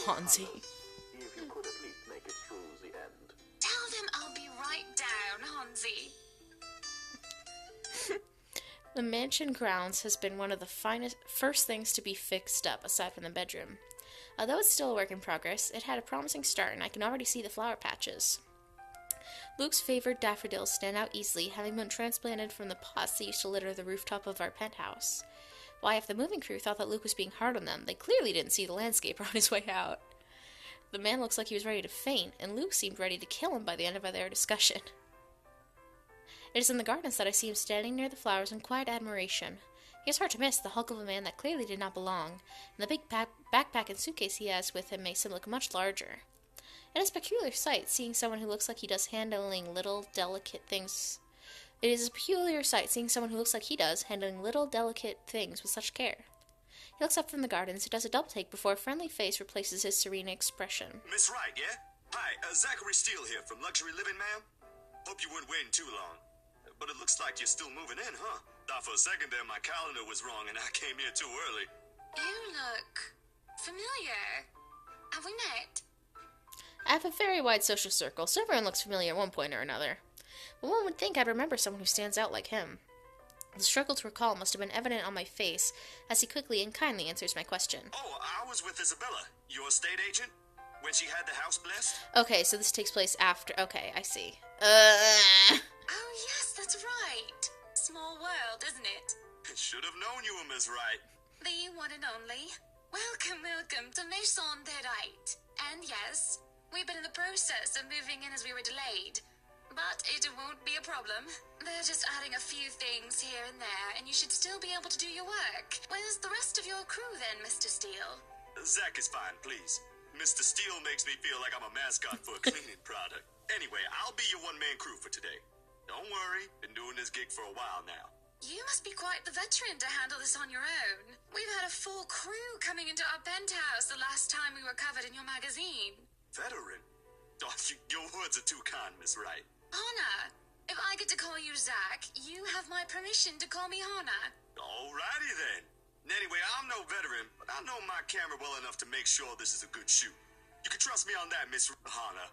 Hansi. If you could at least make it through the end. Tell them I'll be right down, Hansi. The mansion grounds has been one of the first things to be fixed up, aside from the bedroom. Although it's still a work in progress, it had a promising start, and I can already see the flower patches. Luke's favored daffodils stand out easily, having been transplanted from the pots that used to litter the rooftop of our penthouse. Why, if the moving crew thought that Luke was being hard on them, they clearly didn't see the landscaper on his way out. The man looks like he was ready to faint, and Luke seemed ready to kill him by the end of their discussion. It is in the gardens that I see him standing near the flowers in quiet admiration. He is hard to miss, the hulk of a man that clearly did not belong, and the big backpack and suitcase he has with him makes him look much larger. It is a peculiar sight, seeing someone who looks like he does handling little, delicate things. It is a peculiar sight, seeing someone who looks like he does, handling little, delicate things with such care. He looks up from the gardens, he does a double take before a friendly face replaces his serene expression. Miss Wright, yeah? Hi, Zachary Steele here from Luxury Living, ma'am. Hope you weren't waiting too long. But it looks like you're still moving in, huh? Thought for a second there my calendar was wrong and I came here too early. You look familiar. Have we met? I have a very wide social circle, so everyone looks familiar at one point or another. But one would think I'd remember someone who stands out like him. The struggle to recall must have been evident on my face, as he quickly and kindly answers my question. Oh, I was with Isabella, your estate agent, when she had the house blessed. Okay, so this takes place after... Okay, I see. Oh, yes, that's right. Small world, isn't it? Should have known you were Miss Wright. The one and only. Welcome, welcome to Maison de Wright. And yes, we've been in the process of moving in as we were delayed. But it won't be a problem. They're just adding a few things here and there, and you should still be able to do your work. Where's the rest of your crew then, Mr. Steele? Zach is fine, please. Mr. Steele makes me feel like I'm a mascot for a cleaning product. Anyway, I'll be your one-man crew for today. Don't worry, been doing this gig for a while now. You must be quite the veteran to handle this on your own. We've had a full crew coming into our penthouse the last time we were covered in your magazine. Veteran? Oh, your words are too kind, Miss Wright. Hanna, if I get to call you Zach, you have my permission to call me Hanna. Alrighty then. Anyway, I'm no veteran, but I know my camera well enough to make sure this is a good shoot. You can trust me on that, Miss Hanna.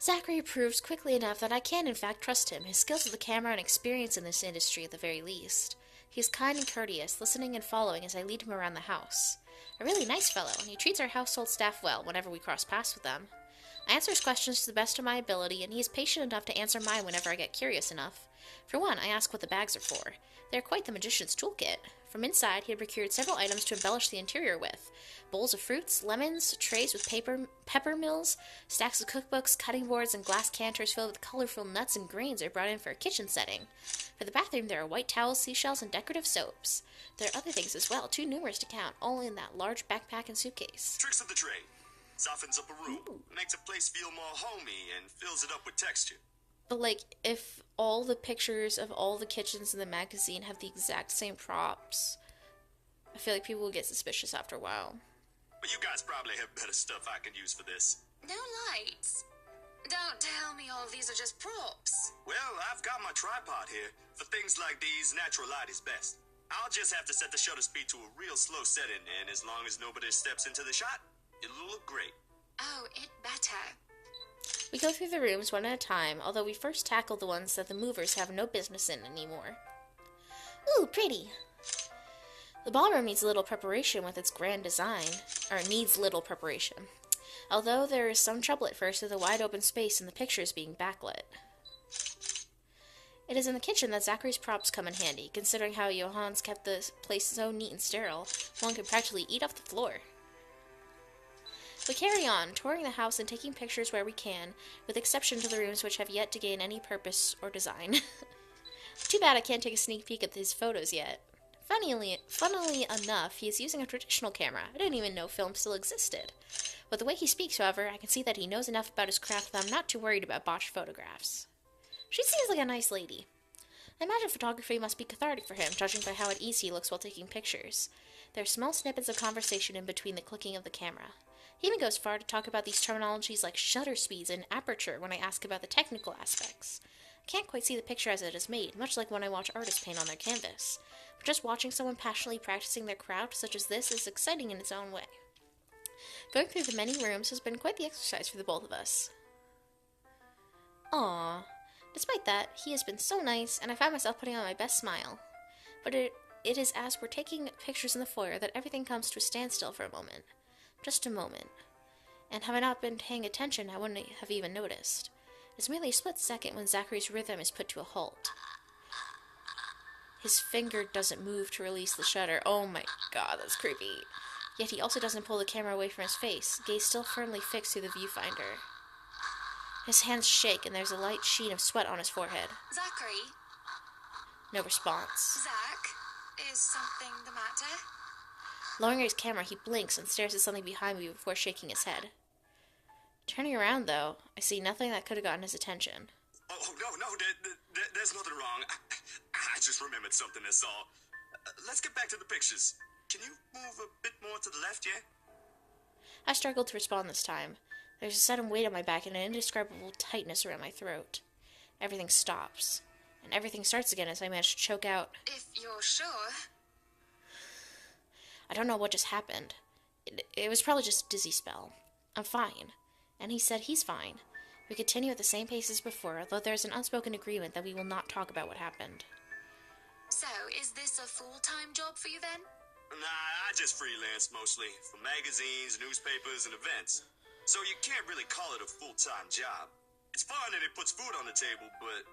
Zachary approves quickly enough that I can in fact trust him, his skills with the camera and experience in this industry at the very least. He is kind and courteous, listening and following as I lead him around the house. A really nice fellow, and he treats our household staff well whenever we cross paths with them. I answer his questions to the best of my ability, and he is patient enough to answer mine whenever I get curious enough. For one, I ask what the bags are for. They are quite the magician's toolkit. From inside, he had procured several items to embellish the interior with. Bowls of fruits, lemons, trays with pepper mills, stacks of cookbooks, cutting boards, and glass canters filled with colorful nuts and grains are brought in for a kitchen setting. For the bathroom, there are white towels, seashells, and decorative soaps. There are other things as well, too numerous to count, all in that large backpack and suitcase. Tricks of the trade. Softens up a room, makes a place feel more homey, and fills it up with texture. But, like, if all the pictures of all the kitchens in the magazine have the exact same props, I feel like people will get suspicious after a while. But you guys probably have better stuff I can use for this. No lights. Don't tell me all of these are just props. Well, I've got my tripod here. For things like these, natural light is best. I'll just have to set the shutter speed to a real slow setting, and as long as nobody steps into the shot, it'll look great. Oh, it better. We go through the rooms one at a time, although we first tackle the ones that the movers have no business in anymore. Ooh, pretty! The ballroom needs a little preparation with its grand design, or needs little preparation, although there is some trouble at first with the wide open space and the pictures being backlit. It is in the kitchen that Zachary's props come in handy, considering how Johann's kept the place so neat and sterile, one could practically eat off the floor. We carry on, touring the house and taking pictures where we can, with exception to the rooms which have yet to gain any purpose or design. Too bad I can't take a sneak peek at his photos yet. Funnily enough, he is using a traditional camera. I didn't even know film still existed. With the way he speaks, however, I can see that he knows enough about his craft that I'm not too worried about botched photographs. She seems like a nice lady. I imagine photography must be cathartic for him, judging by how at ease he looks while taking pictures. There are small snippets of conversation in between the clicking of the camera. He even goes far to talk about these terminologies like shutter speeds and aperture when I ask about the technical aspects. I can't quite see the picture as it is made, much like when I watch artists paint on their canvas. But just watching someone passionately practicing their craft such as this is exciting in its own way. Going through the many rooms has been quite the exercise for the both of us. Aww. Despite that, he has been so nice, and I find myself putting on my best smile. But it is as we're taking pictures in the foyer that everything comes to a standstill for a moment. Just a moment. And had I not been paying attention, I wouldn't have even noticed. It's merely a split second when Zachary's rhythm is put to a halt. His finger doesn't move to release the shutter. Oh my god, that's creepy. Yet he also doesn't pull the camera away from his face, gaze still firmly fixed through the viewfinder. His hands shake and there's a light sheen of sweat on his forehead. Zachary? No response. Zach, is something the matter? Lowering his camera, he blinks and stares at something behind me before shaking his head. Turning around, though, I see nothing that could have gotten his attention. Oh, no, there's nothing wrong. I just remembered something, that's all. Let's get back to the pictures. Can you move a bit more to the left, yeah? I struggled to respond this time. There's a sudden weight on my back and an indescribable tightness around my throat. Everything stops. And everything starts again as I manage to choke out. If you're sure. I don't know what just happened. It was probably just a dizzy spell. I'm fine. And he said he's fine. We continue at the same pace as before, although there's an unspoken agreement that we will not talk about what happened. So, is this a full-time job for you then? Nah, I just freelance mostly, for magazines, newspapers, and events. So you can't really call it a full-time job. It's fun and it puts food on the table, but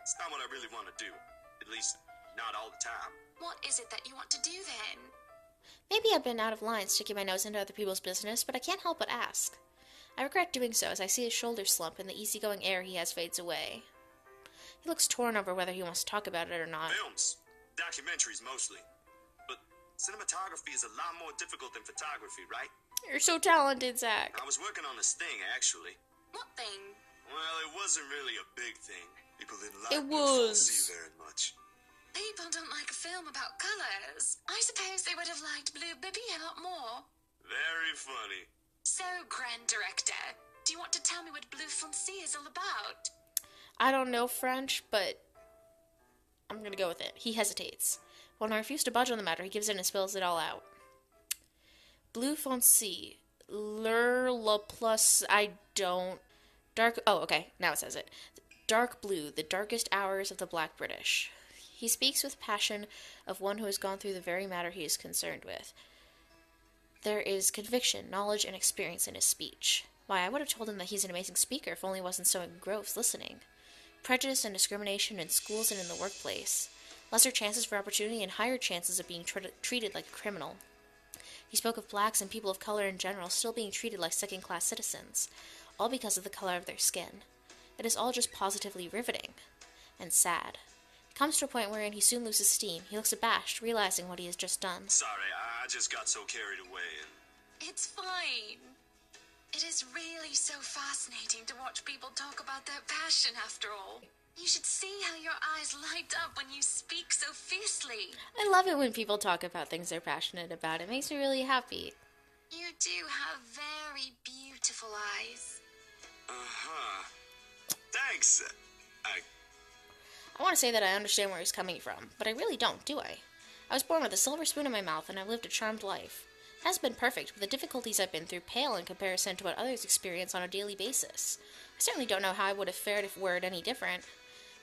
it's not what I really want to do. At least, not all the time. What is it that you want to do then? Maybe I've been out of line sticking my nose into other people's business, but I can't help but ask. I regret doing so as I see his shoulders slump and the easygoing air he has fades away. He looks torn over whether he wants to talk about it or not. Films. Documentaries mostly. But cinematography is a lot more difficult than photography, right? You're so talented, Zach. I was working on this thing, actually. What thing? Well, it wasn't really a big thing. People didn't like It Blue was. Fancy very much. People don't like a film about colors. I suppose they would have liked Blue Bibby a lot more. Very funny. So, Grand Director, do you want to tell me what Blue Fancy is all about? I don't know French, but I'm gonna go with it. He hesitates. When I refuse to budge on the matter, he gives in and spills it all out. Bleu foncé. Le plus I don't. Dark. Oh, okay. Now it says it. Dark blue, the darkest hours of the Black British. He speaks with passion of one who has gone through the very matter he is concerned with. There is conviction, knowledge, and experience in his speech. Why, I would have told him that he's an amazing speaker if only he wasn't so engrossed listening. Prejudice and discrimination in schools and in the workplace. Lesser chances for opportunity and higher chances of being treated like a criminal. He spoke of blacks and people of color in general still being treated like second-class citizens, all because of the color of their skin. It is all just positively riveting. And sad. It comes to a point wherein he soon loses steam. He looks abashed, realizing what he has just done. Sorry, I just got so carried away and... It's fine. It is really so fascinating to watch people talk about their passion, after all. You should see how your eyes light up when you speak so fiercely. I love it when people talk about things they're passionate about. It makes me really happy. You do have very beautiful eyes. Uh-huh. Thanks. I want to say that I understand where he's coming from, but I really don't, do I? I was born with a silver spoon in my mouth, and I've lived a charmed life. It hasn't been perfect, but the difficulties I've been through pale in comparison to what others experience on a daily basis. I certainly don't know how I would have fared if it were any different.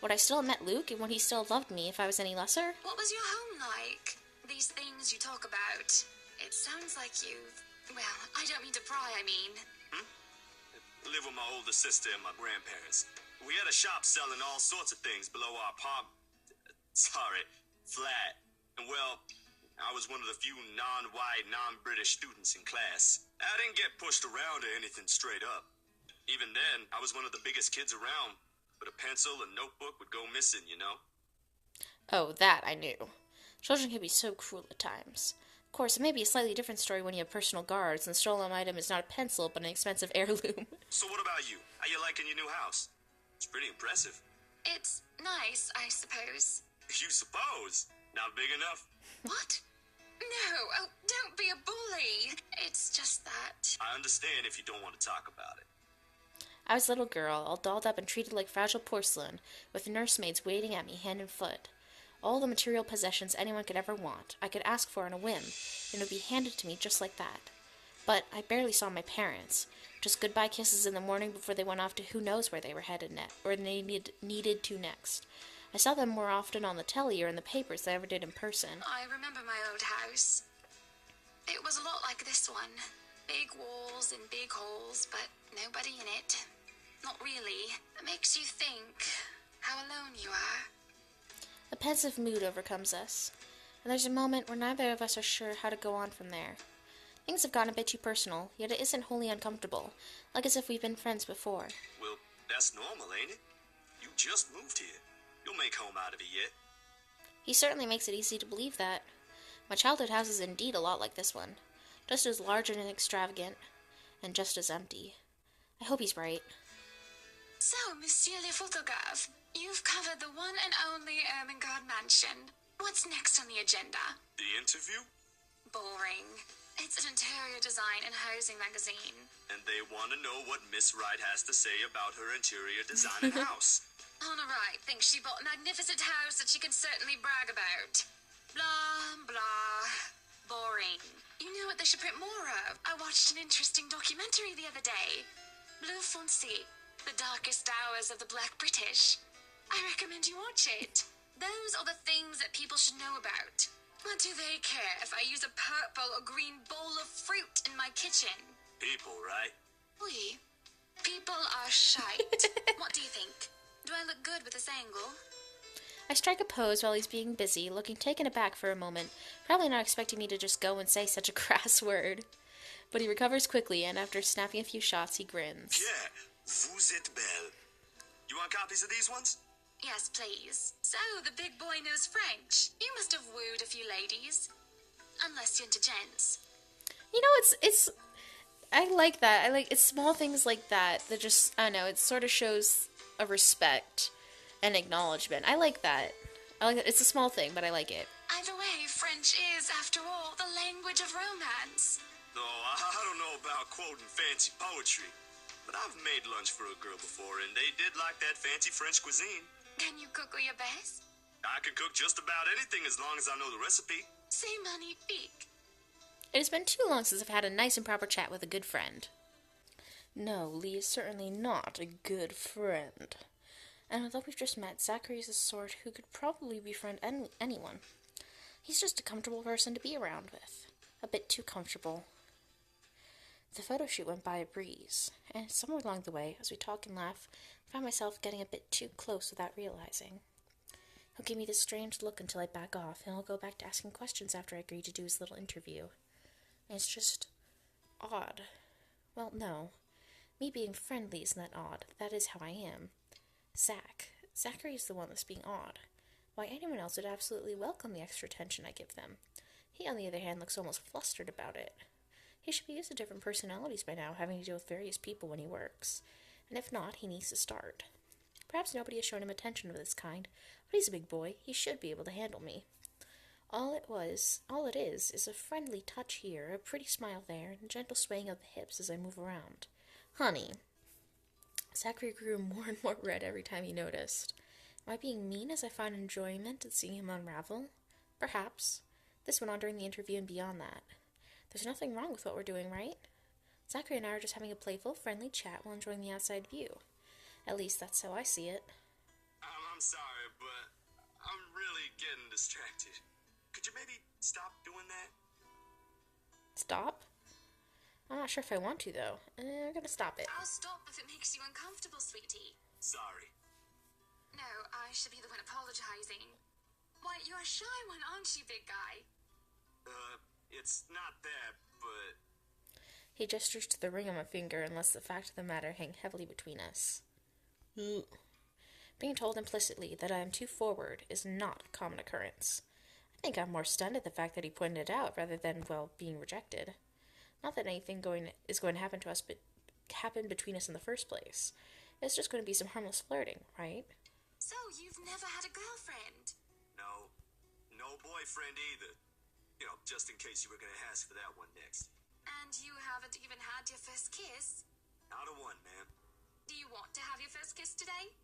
Would I still have met Luke, and would he still have loved me if I was any lesser? What was your home like? These things you talk about. It sounds like you've... Well, I don't mean to pry, I mean. I live with my older sister and my grandparents. We had a shop selling all sorts of things below our flat. And well, I was one of the few non-white, non-British students in class. I didn't get pushed around or anything straight up. Even then, I was one of the biggest kids around, but a pencil and notebook would go missing, you know? Oh, that I knew. Children can be so cruel at times. Of course, it may be a slightly different story when you have personal guards, and the stolen item is not a pencil, but an expensive heirloom. So what about you? How you liking your new house? It's pretty impressive. It's nice, I suppose. You suppose? Not big enough? What? No, oh, don't be a bully. It's just that. I understand if you don't want to talk about it. I was a little girl, all dolled up and treated like fragile porcelain, with nursemaids waiting at me hand and foot. All the material possessions anyone could ever want, I could ask for on a whim, and it would be handed to me just like that. But I barely saw my parents. Just goodbye kisses in the morning before they went off to who knows where they were headed or needed to next. I saw them more often on the telly or in the papers than I ever did in person. I remember my old house. It was a lot like this one. Big walls and big halls, but nobody in it. Not really. It makes you think how alone you are. A pensive mood overcomes us, and there's a moment where neither of us are sure how to go on from there. Things have gotten a bit too personal, yet it isn't wholly uncomfortable, like as if we've been friends before. Well, that's normal, ain't it? You just moved here. You'll make home out of it yet. He certainly makes it easy to believe that. My childhood house is indeed a lot like this one, just as large and extravagant, and just as empty. I hope he's right. So, Monsieur le Photographe, you've covered the one and only Ermengarde mansion. What's next on the agenda? The interview? Boring. It's an interior design and housing magazine. And they want to know what Miss Wright has to say about her interior design and house. Hanna Wright thinks she bought a magnificent house that she can certainly brag about. Blah, blah. Boring. You know what they should print more of? I watched an interesting documentary the other day. Bleu Foncé, the darkest hours of the Black British. I recommend you watch it. Those are the things that people should know about. What do they care if I use a purple or green bowl of fruit in my kitchen? People, right? Oui. People are shite. What do you think? Do I look good with this angle? I strike a pose while he's being busy, looking taken aback for a moment, probably not expecting me to just go and say such a crass word. But he recovers quickly, and after snapping a few shots, he grins. Yeah, vous êtes belle. You want copies of these ones? Yes, please. So, the big boy knows French. You must have wooed a few ladies. Unless you're into gents. You know, it's I like that. It's small things like that just, I don't know, it sort of shows a respect and acknowledgement. I like that. It's a small thing, but I like it. Either way, French is, after all, the language of romance. No, I don't know about quoting fancy poetry, but I've made lunch for a girl before, and they did like that fancy French cuisine. Can you cook your best? I can cook just about anything as long as I know the recipe. C'est magnifique. It has been too long since I've had a nice and proper chat with a good friend. No, Lee is certainly not a good friend. And although we've just met, Zachary is the sort who could probably befriend anyone. He's just a comfortable person to be around with. A bit too comfortable. The photo shoot went by a breeze, and somewhere along the way, as we talk and laugh, I found myself getting a bit too close without realizing. He'll give me this strange look until I back off, and I'll go back to asking questions after I agree to do his little interview. And it's just odd. Well, no. Me being friendly isn't that odd. That is how I am. Zachary is the one that's being odd. Why, anyone else would absolutely welcome the extra attention I give them. He, on the other hand, looks almost flustered about it. He should be used to different personalities by now, having to deal with various people when he works. And if not, he needs to start. Perhaps nobody has shown him attention of this kind, but he's a big boy. He should be able to handle me. All it is a friendly touch here, a pretty smile there, and a gentle swaying of the hips as I move around. Honey. Zachary grew more and more red every time he noticed. Am I being mean as I find enjoyment in seeing him unravel? Perhaps. This went on during the interview and beyond that. There's nothing wrong with what we're doing, right? Zachary and I are just having a playful, friendly chat while enjoying the outside view. At least that's how I see it. I'm sorry, but I'm really getting distracted. Could you maybe stop doing that? Stop? I'm not sure if I want to, though. I'm gonna stop it. I'll stop if it makes you uncomfortable, sweetie. Sorry. No, I should be the one apologizing. Why, you're a shy one, aren't you, big guy? It's not that, but... He gestures to the ring on my finger and lets the fact of the matter hang heavily between us. Being told implicitly that I am too forward is not a common occurrence. I think I'm more stunned at the fact that he pointed it out rather than, well, being rejected. Not that anything is going to happen to us, but happen between us in the first place. It's just going to be some harmless flirting, right? So, you've never had a girlfriend? No. No boyfriend either. You know, just in case you were gonna ask for that one next. And you haven't even had your first kiss? Not a one, ma'am. Do you want to have your first kiss today?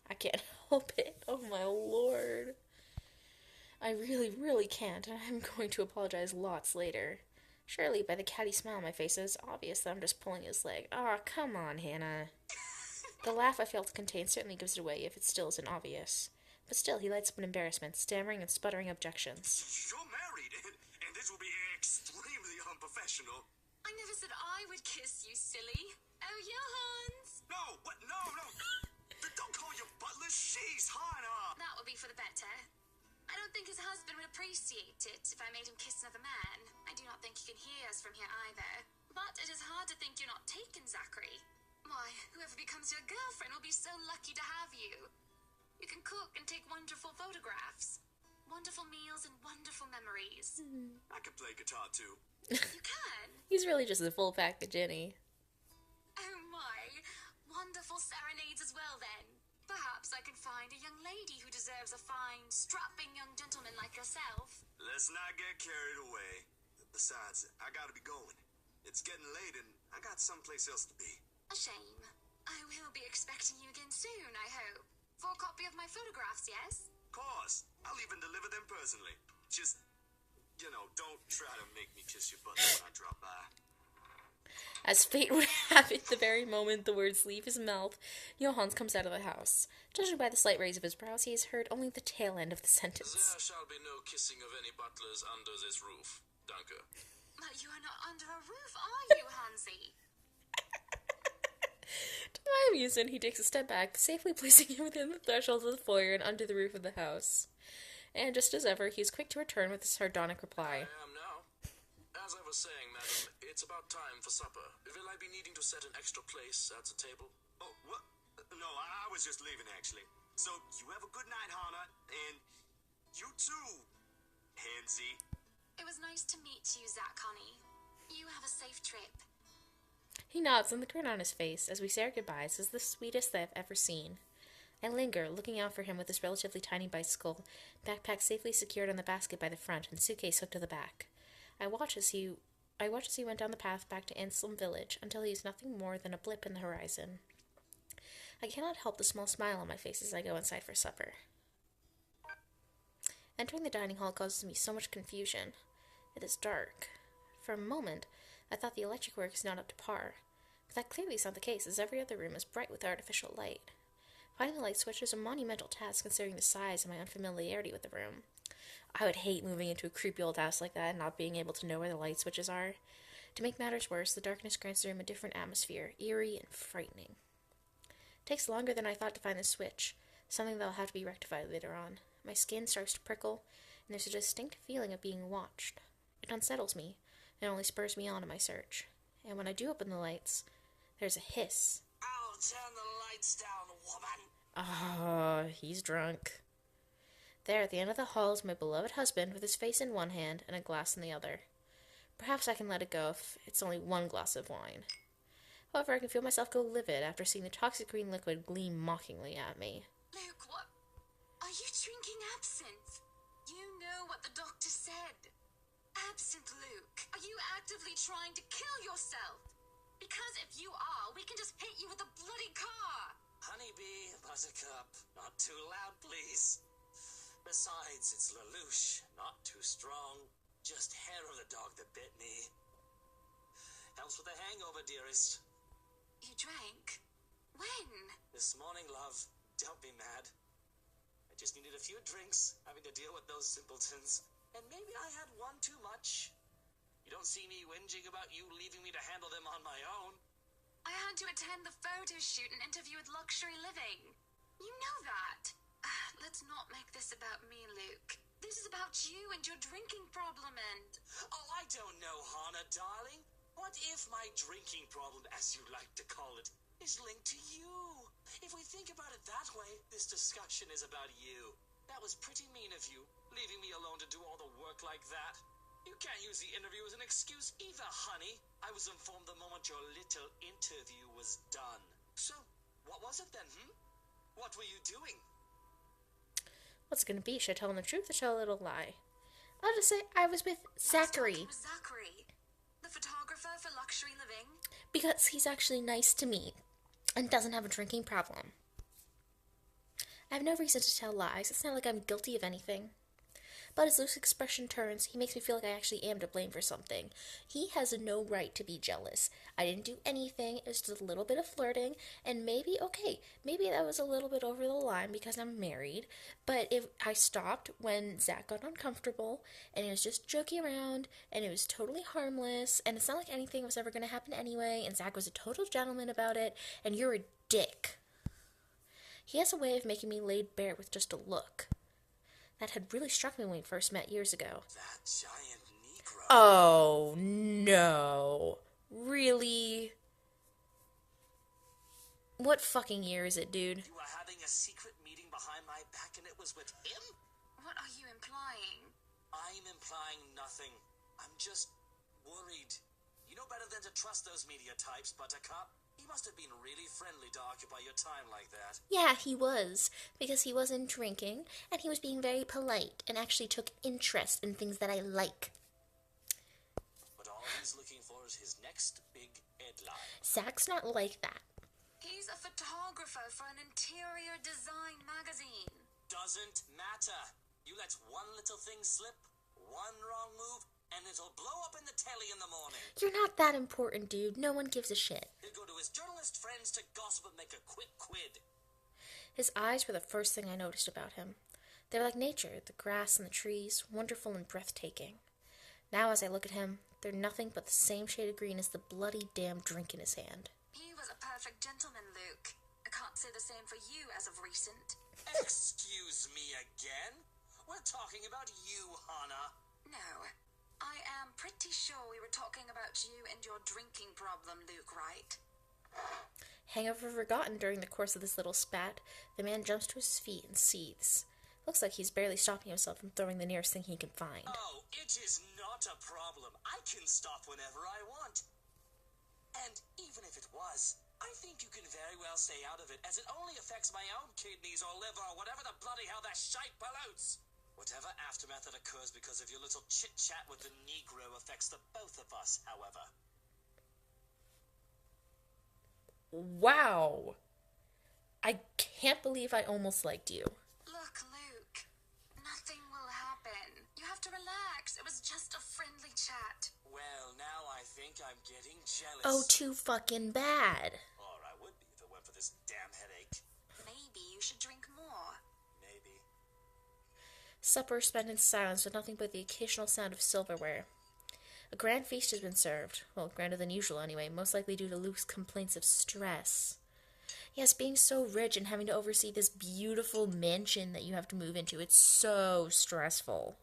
I can't help it. Oh my lord. I really, really can't, and I'm going to apologize lots later. Surely, by the catty smile on my face, it's obvious that I'm just pulling his leg. Ah, come on, Hannah. The laugh I fail to contain certainly gives it away if it still isn't obvious. But still, he lights up in embarrassment, stammering and sputtering objections. You're married, and this will be extremely unprofessional. I never said I would kiss you, silly. Oh, Johans! No, what? No. Don't call your butler. She's Hanna. That would be for the better. I don't think his husband would appreciate it if I made him kiss another man. I do not think he can hear us from here either. But it is hard to think you're not taken, Zachary. Why, whoever becomes your girlfriend will be so lucky to have you. You can cook and take wonderful photographs. Wonderful meals and wonderful memories. I can play guitar too. You can? He's really just a full pack of Jenny. Oh my. Wonderful serenades as well then. Perhaps I can find a young lady who deserves a fine, strapping young gentleman like yourself. Let's not get carried away. Besides, I gotta be going. It's getting late and I got someplace else to be. A shame. I will be expecting you again soon, I hope. For a copy of my photographs, yes? Of course. I'll even deliver them personally. Just, don't try to make me kiss your butt when I drop by. As fate would have it, the very moment the words leave his mouth, Johans comes out of the house. Judging by the slight raise of his brows, he has heard only the tail end of the sentence. There shall be no kissing of any butlers under this roof. Danke. But you are not under a roof, are you, Hansi? To my amusement, he takes a step back, safely placing him within the threshold of the foyer and under the roof of the house. And just as ever, he is quick to return with a sardonic reply. I am now. As I was saying, madam, it's about time for supper. Will I be needing to set an extra place at the table? Oh, what? No, I was just leaving, actually. So, you have a good night, Hanna, and you too, Hansi. It was nice to meet you, Zach, honey. You have a safe trip. He nods, and the grin on his face, as we say our goodbyes, is the sweetest I have ever seen. I linger, looking out for him with his relatively tiny bicycle, backpack safely secured on the basket by the front, and suitcase hooked to the back. I watch as he went down the path back to Anselm Village, until he is nothing more than a blip in the horizon. I cannot help the small smile on my face as I go inside for supper. Entering the dining hall causes me so much confusion. It is dark. For a moment, I thought the electric work is not up to par, but that clearly is not the case, as every other room is bright with artificial light. Finding the light switch is a monumental task considering the size and my unfamiliarity with the room. I would hate moving into a creepy old house like that and not being able to know where the light switches are. To make matters worse, the darkness grants the room a different atmosphere, eerie and frightening. It takes longer than I thought to find the switch, something that will have to be rectified later on. My skin starts to prickle, and there's a distinct feeling of being watched. It unsettles me, and only spurs me on in my search. And when I do open the lights, there's a hiss. I'll turn the lights down, woman. Ah, he's drunk. There at the end of the hall is my beloved husband with his face in one hand and a glass in the other. Perhaps I can let it go if it's only one glass of wine. However, I can feel myself go livid after seeing the toxic green liquid gleam mockingly at me. Luke, what? Are you drinking absinthe? You know what the doctor said. Absinthe, Luke. Are you actively trying to kill yourself? Because if you are, we can just hit you with a bloody car. Honeybee, buttercup, not too loud, please. Besides, it's Lelouch, not too strong. Just hair of the dog that bit me. Helps with the hangover, dearest. You drank? When? This morning, love. Don't be mad. I just needed a few drinks, having to deal with those simpletons. And maybe I had one too much. You don't see me whinging about you leaving me to handle them on my own. I had to attend the photo shoot and interview with Luxury Living. You know that. Let's not make this about me, Luke. This is about you and your drinking problem and... Oh, I don't know, Hanna, darling. What if my drinking problem, as you like to call it, is linked to you? If we think about it that way, this discussion is about you. That was pretty mean of you, leaving me alone to do all the work like that. You can't use the interview as an excuse either, honey. I was informed the moment your little interview was done. So, what was it then, What were you doing? What's it gonna be? Should I tell him the truth or tell a little lie? I'll just say I was with Zachary. Talking with Zachary, the photographer for Luxury Living. Because he's actually nice to me and doesn't have a drinking problem. I have no reason to tell lies. It's not like I'm guilty of anything. But as Luke's expression turns, he makes me feel like I actually am to blame for something. He has no right to be jealous. I didn't do anything. It was just a little bit of flirting. And maybe that was a little bit over the line because I'm married. But if I stopped when Zach got uncomfortable, and he was just joking around, and it was totally harmless, and it's not like anything was ever going to happen anyway, and Zach was a total gentleman about it, and you're a dick. He has a way of making me laid bare with just a look. That had really struck me when we first met years ago. That giant Negro. Oh, no. Really? What fucking year is it, dude? You were having a secret meeting behind my back and it was with him? What are you implying? I'm implying nothing. I'm just worried. You know better than to trust those media types, Buttercup. He must have been really friendly to occupy your time like that. Yeah, he was. Because he wasn't drinking, and he was being very polite, and actually took interest in things that I like. But all he's looking for is his next big headline. Zach's not like that. He's a photographer for an interior design magazine. Doesn't matter. You let one little thing slip, one wrong move, and it'll blow up in the telly in the morning. You're not that important, dude. No one gives a shit. He'll go to his journalist friends to gossip and make a quick quid. His eyes were the first thing I noticed about him. They were like nature, the grass and the trees, wonderful and breathtaking. Now as I look at him, they're nothing but the same shade of green as the bloody damn drink in his hand. He was a perfect gentleman, Luke. I can't say the same for you as of recent. Excuse me again? We're talking about you, Hanna. No. I am pretty sure we were talking about you and your drinking problem, Luke, right? Hangover forgotten during the course of this little spat, the man jumps to his feet and seethes. Looks like he's barely stopping himself from throwing the nearest thing he can find. Oh, it is not a problem. I can stop whenever I want. And even if it was, I think you can very well stay out of it, as it only affects my own kidneys or liver or whatever the bloody hell that shite pollutes. Whatever aftermath that occurs because of your little chit-chat with the Negro affects the both of us, however. Wow. I can't believe I almost liked you. Look, Luke. Nothing will happen. You have to relax. It was just a friendly chat. Well, now I think I'm getting jealous. Oh, too fucking bad. Or I would be if it weren't for this damn headache. Maybe you should drink more. Maybe. Supper spent in silence with nothing but the occasional sound of silverware. A grand feast has been served. Well, grander than usual anyway, most likely due to Luke's complaints of stress. Yes, being so rich and having to oversee this beautiful mansion that you have to move into, it's so stressful.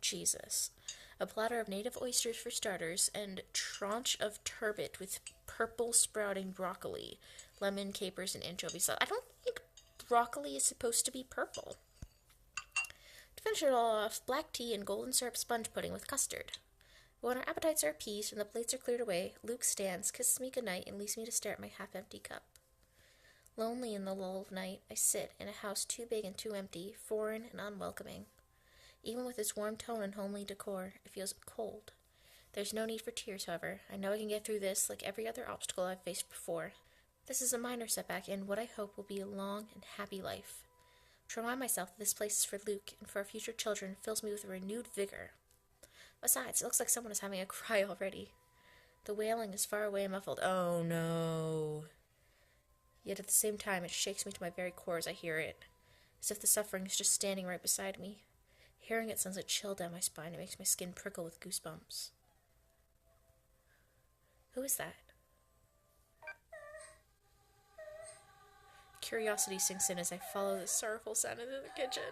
Jesus. A platter of native oysters for starters, and tranche of turbot with purple sprouting broccoli, lemon, capers, and anchovy sauce. I don't think broccoli is supposed to be purple. To finish it all off, black tea and golden syrup sponge pudding with custard. When our appetites are appeased and the plates are cleared away, Luke stands, kisses me goodnight, and leaves me to stare at my half-empty cup. Lonely in the lull of night, I sit in a house too big and too empty, foreign and unwelcoming. Even with its warm tone and homely decor, it feels cold. There's no need for tears, however. I know I can get through this like every other obstacle I've faced before. This is a minor setback in what I hope will be a long and happy life. To remind myself that this place is for Luke and for our future children fills me with a renewed vigor. Besides, it looks like someone is having a cry already. The wailing is far away and muffled. Oh no. Yet at the same time, it shakes me to my very core as I hear it, as if the suffering is just standing right beside me. Hearing it sends a chill down my spine and makes my skin prickle with goosebumps. Who is that? Curiosity sinks in as I follow the sorrowful sound into the kitchen.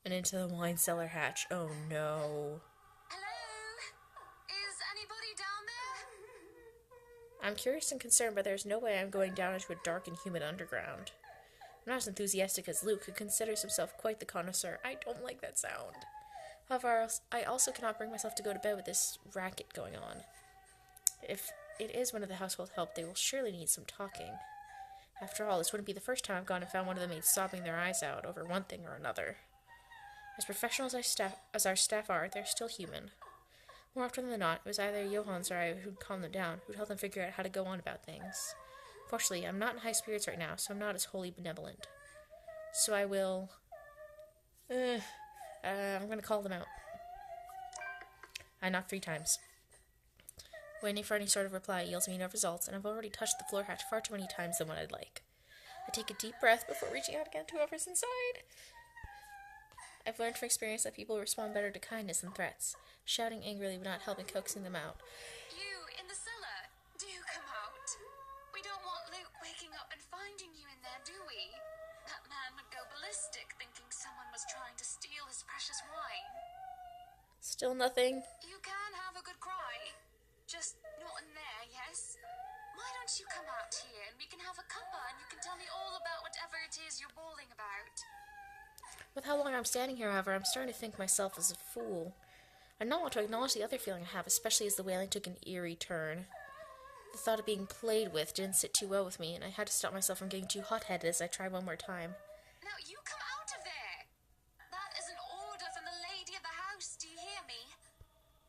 And into the wine cellar hatch. Oh no. Hello? Is anybody down there? I'm curious and concerned, but there's no way I'm going down into a dark and humid underground. I'm not as enthusiastic as Luke, who considers himself quite the connoisseur. I don't like that sound. However, I also cannot bring myself to go to bed with this racket going on. If it is one of the household help, they will surely need some talking. After all, this wouldn't be the first time I've gone and found one of the maids sobbing their eyes out over one thing or another. As professional as our staff are, they're still human. More often than not, it was either Johans or I who'd calm them down, who'd help them figure out how to go on about things. Fortunately, I'm not in high spirits right now, so I'm not as wholly benevolent. So I will... I'm gonna call them out. I knock 3 times. Waiting for any sort of reply yields me no results, and I've already touched the floor hatch far too many times than what I'd like. I take a deep breath before reaching out again to whoever's inside. I've learned from experience that people respond better to kindness than threats. Shouting angrily would not help in coaxing them out. You, in the cellar, do come out. We don't want Luke waking up and finding you in there, do we? That man would go ballistic thinking someone was trying to steal his precious wine. Still nothing. You can have a good cry. Just not in there, yes? Why don't you come out here and we can have a cuppa and you can tell me all about whatever it is you're bawling about? With how long I'm standing here, however, I'm starting to think myself as a fool. I don't want to acknowledge the other feeling I have, especially as the wailing took an eerie turn. The thought of being played with didn't sit too well with me, and I had to stop myself from getting too hot-headed as I tried one more time. Now you come out of there! That is an order from the lady of the house, do you hear me?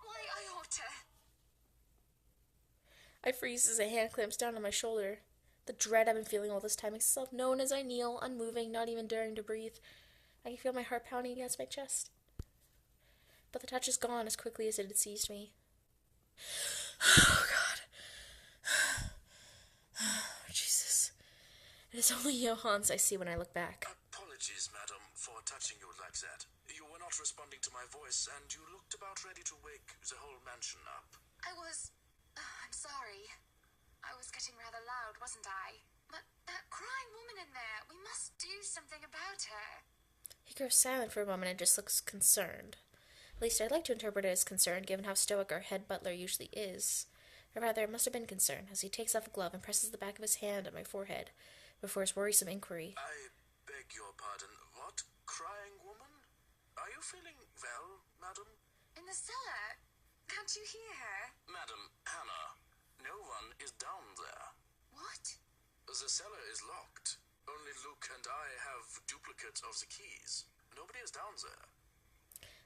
Why, I ought to... I freeze as a hand clamps down on my shoulder. The dread I've been feeling all this time makes itself known as I kneel, unmoving, not even daring to breathe. I can feel my heart pounding against my chest. But the touch is gone as quickly as it had seized me. Oh, God. Oh, Jesus. It is only Johans I see when I look back. Apologies, madam, for touching you like that. You were not responding to my voice, and you looked about ready to wake the whole mansion up. I'm sorry. I was getting rather loud, wasn't I? But that crying woman in there, we must do something about her. He grows silent for a moment and just looks concerned. At least I'd like to interpret it as concern, given how stoic our head butler usually is. Or rather, it must have been concern, as he takes off a glove and presses the back of his hand on my forehead, before his worrisome inquiry. I beg your pardon. What? Crying woman? Are you feeling well, madam? In the cellar? Can't you hear her? Madam, Hanna, no one is down there. What? The cellar is locked. Only Luke and I have duplicates of the keys. Nobody is down there.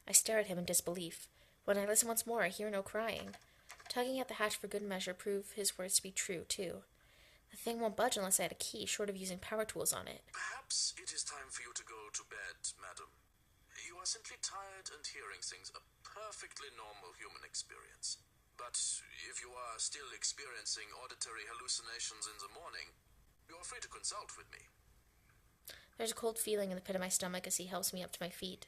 I stare at him in disbelief. When I listen once more, I hear no crying. Tugging at the hatch for good measure prove his words to be true, too. The thing won't budge unless I had a key, short of using power tools on it. Perhaps it is time for you to go to bed, madam. You are simply tired and hearing things, a perfectly normal human experience. But if you are still experiencing auditory hallucinations in the morning, you are free to consult with me. There's a cold feeling in the pit of my stomach as he helps me up to my feet.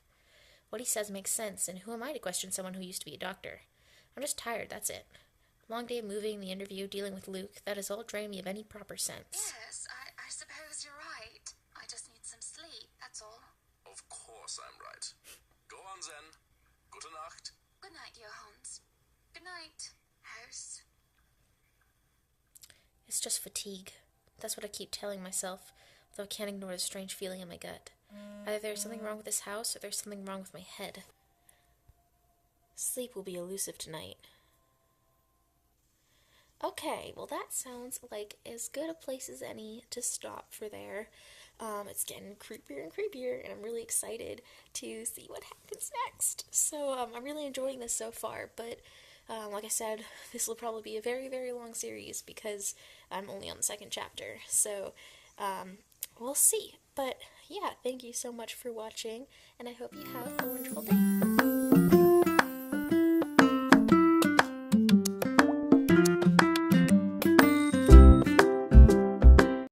What he says makes sense, and who am I to question someone who used to be a doctor? I'm just tired, that's it. Long day of moving, the interview, dealing with Luke, that has all drained me of any proper sense. Yes, I suppose you're right. I just need some sleep, that's all. Of course I'm right. Go on then. Gute Nacht. Good night, Johans. Good night, house. It's just fatigue. That's what I keep telling myself, though I can't ignore the strange feeling in my gut. Either there's something wrong with this house, or there's something wrong with my head. Sleep will be elusive tonight. Okay, well that sounds like as good a place as any to stop for there. It's getting creepier and creepier, and I'm really excited to see what happens next. So, I'm really enjoying this so far, but like I said, this will probably be a very, very long series because I'm only on the 2nd chapter. So, we'll see. But, yeah, thank you so much for watching, and I hope you have a wonderful day.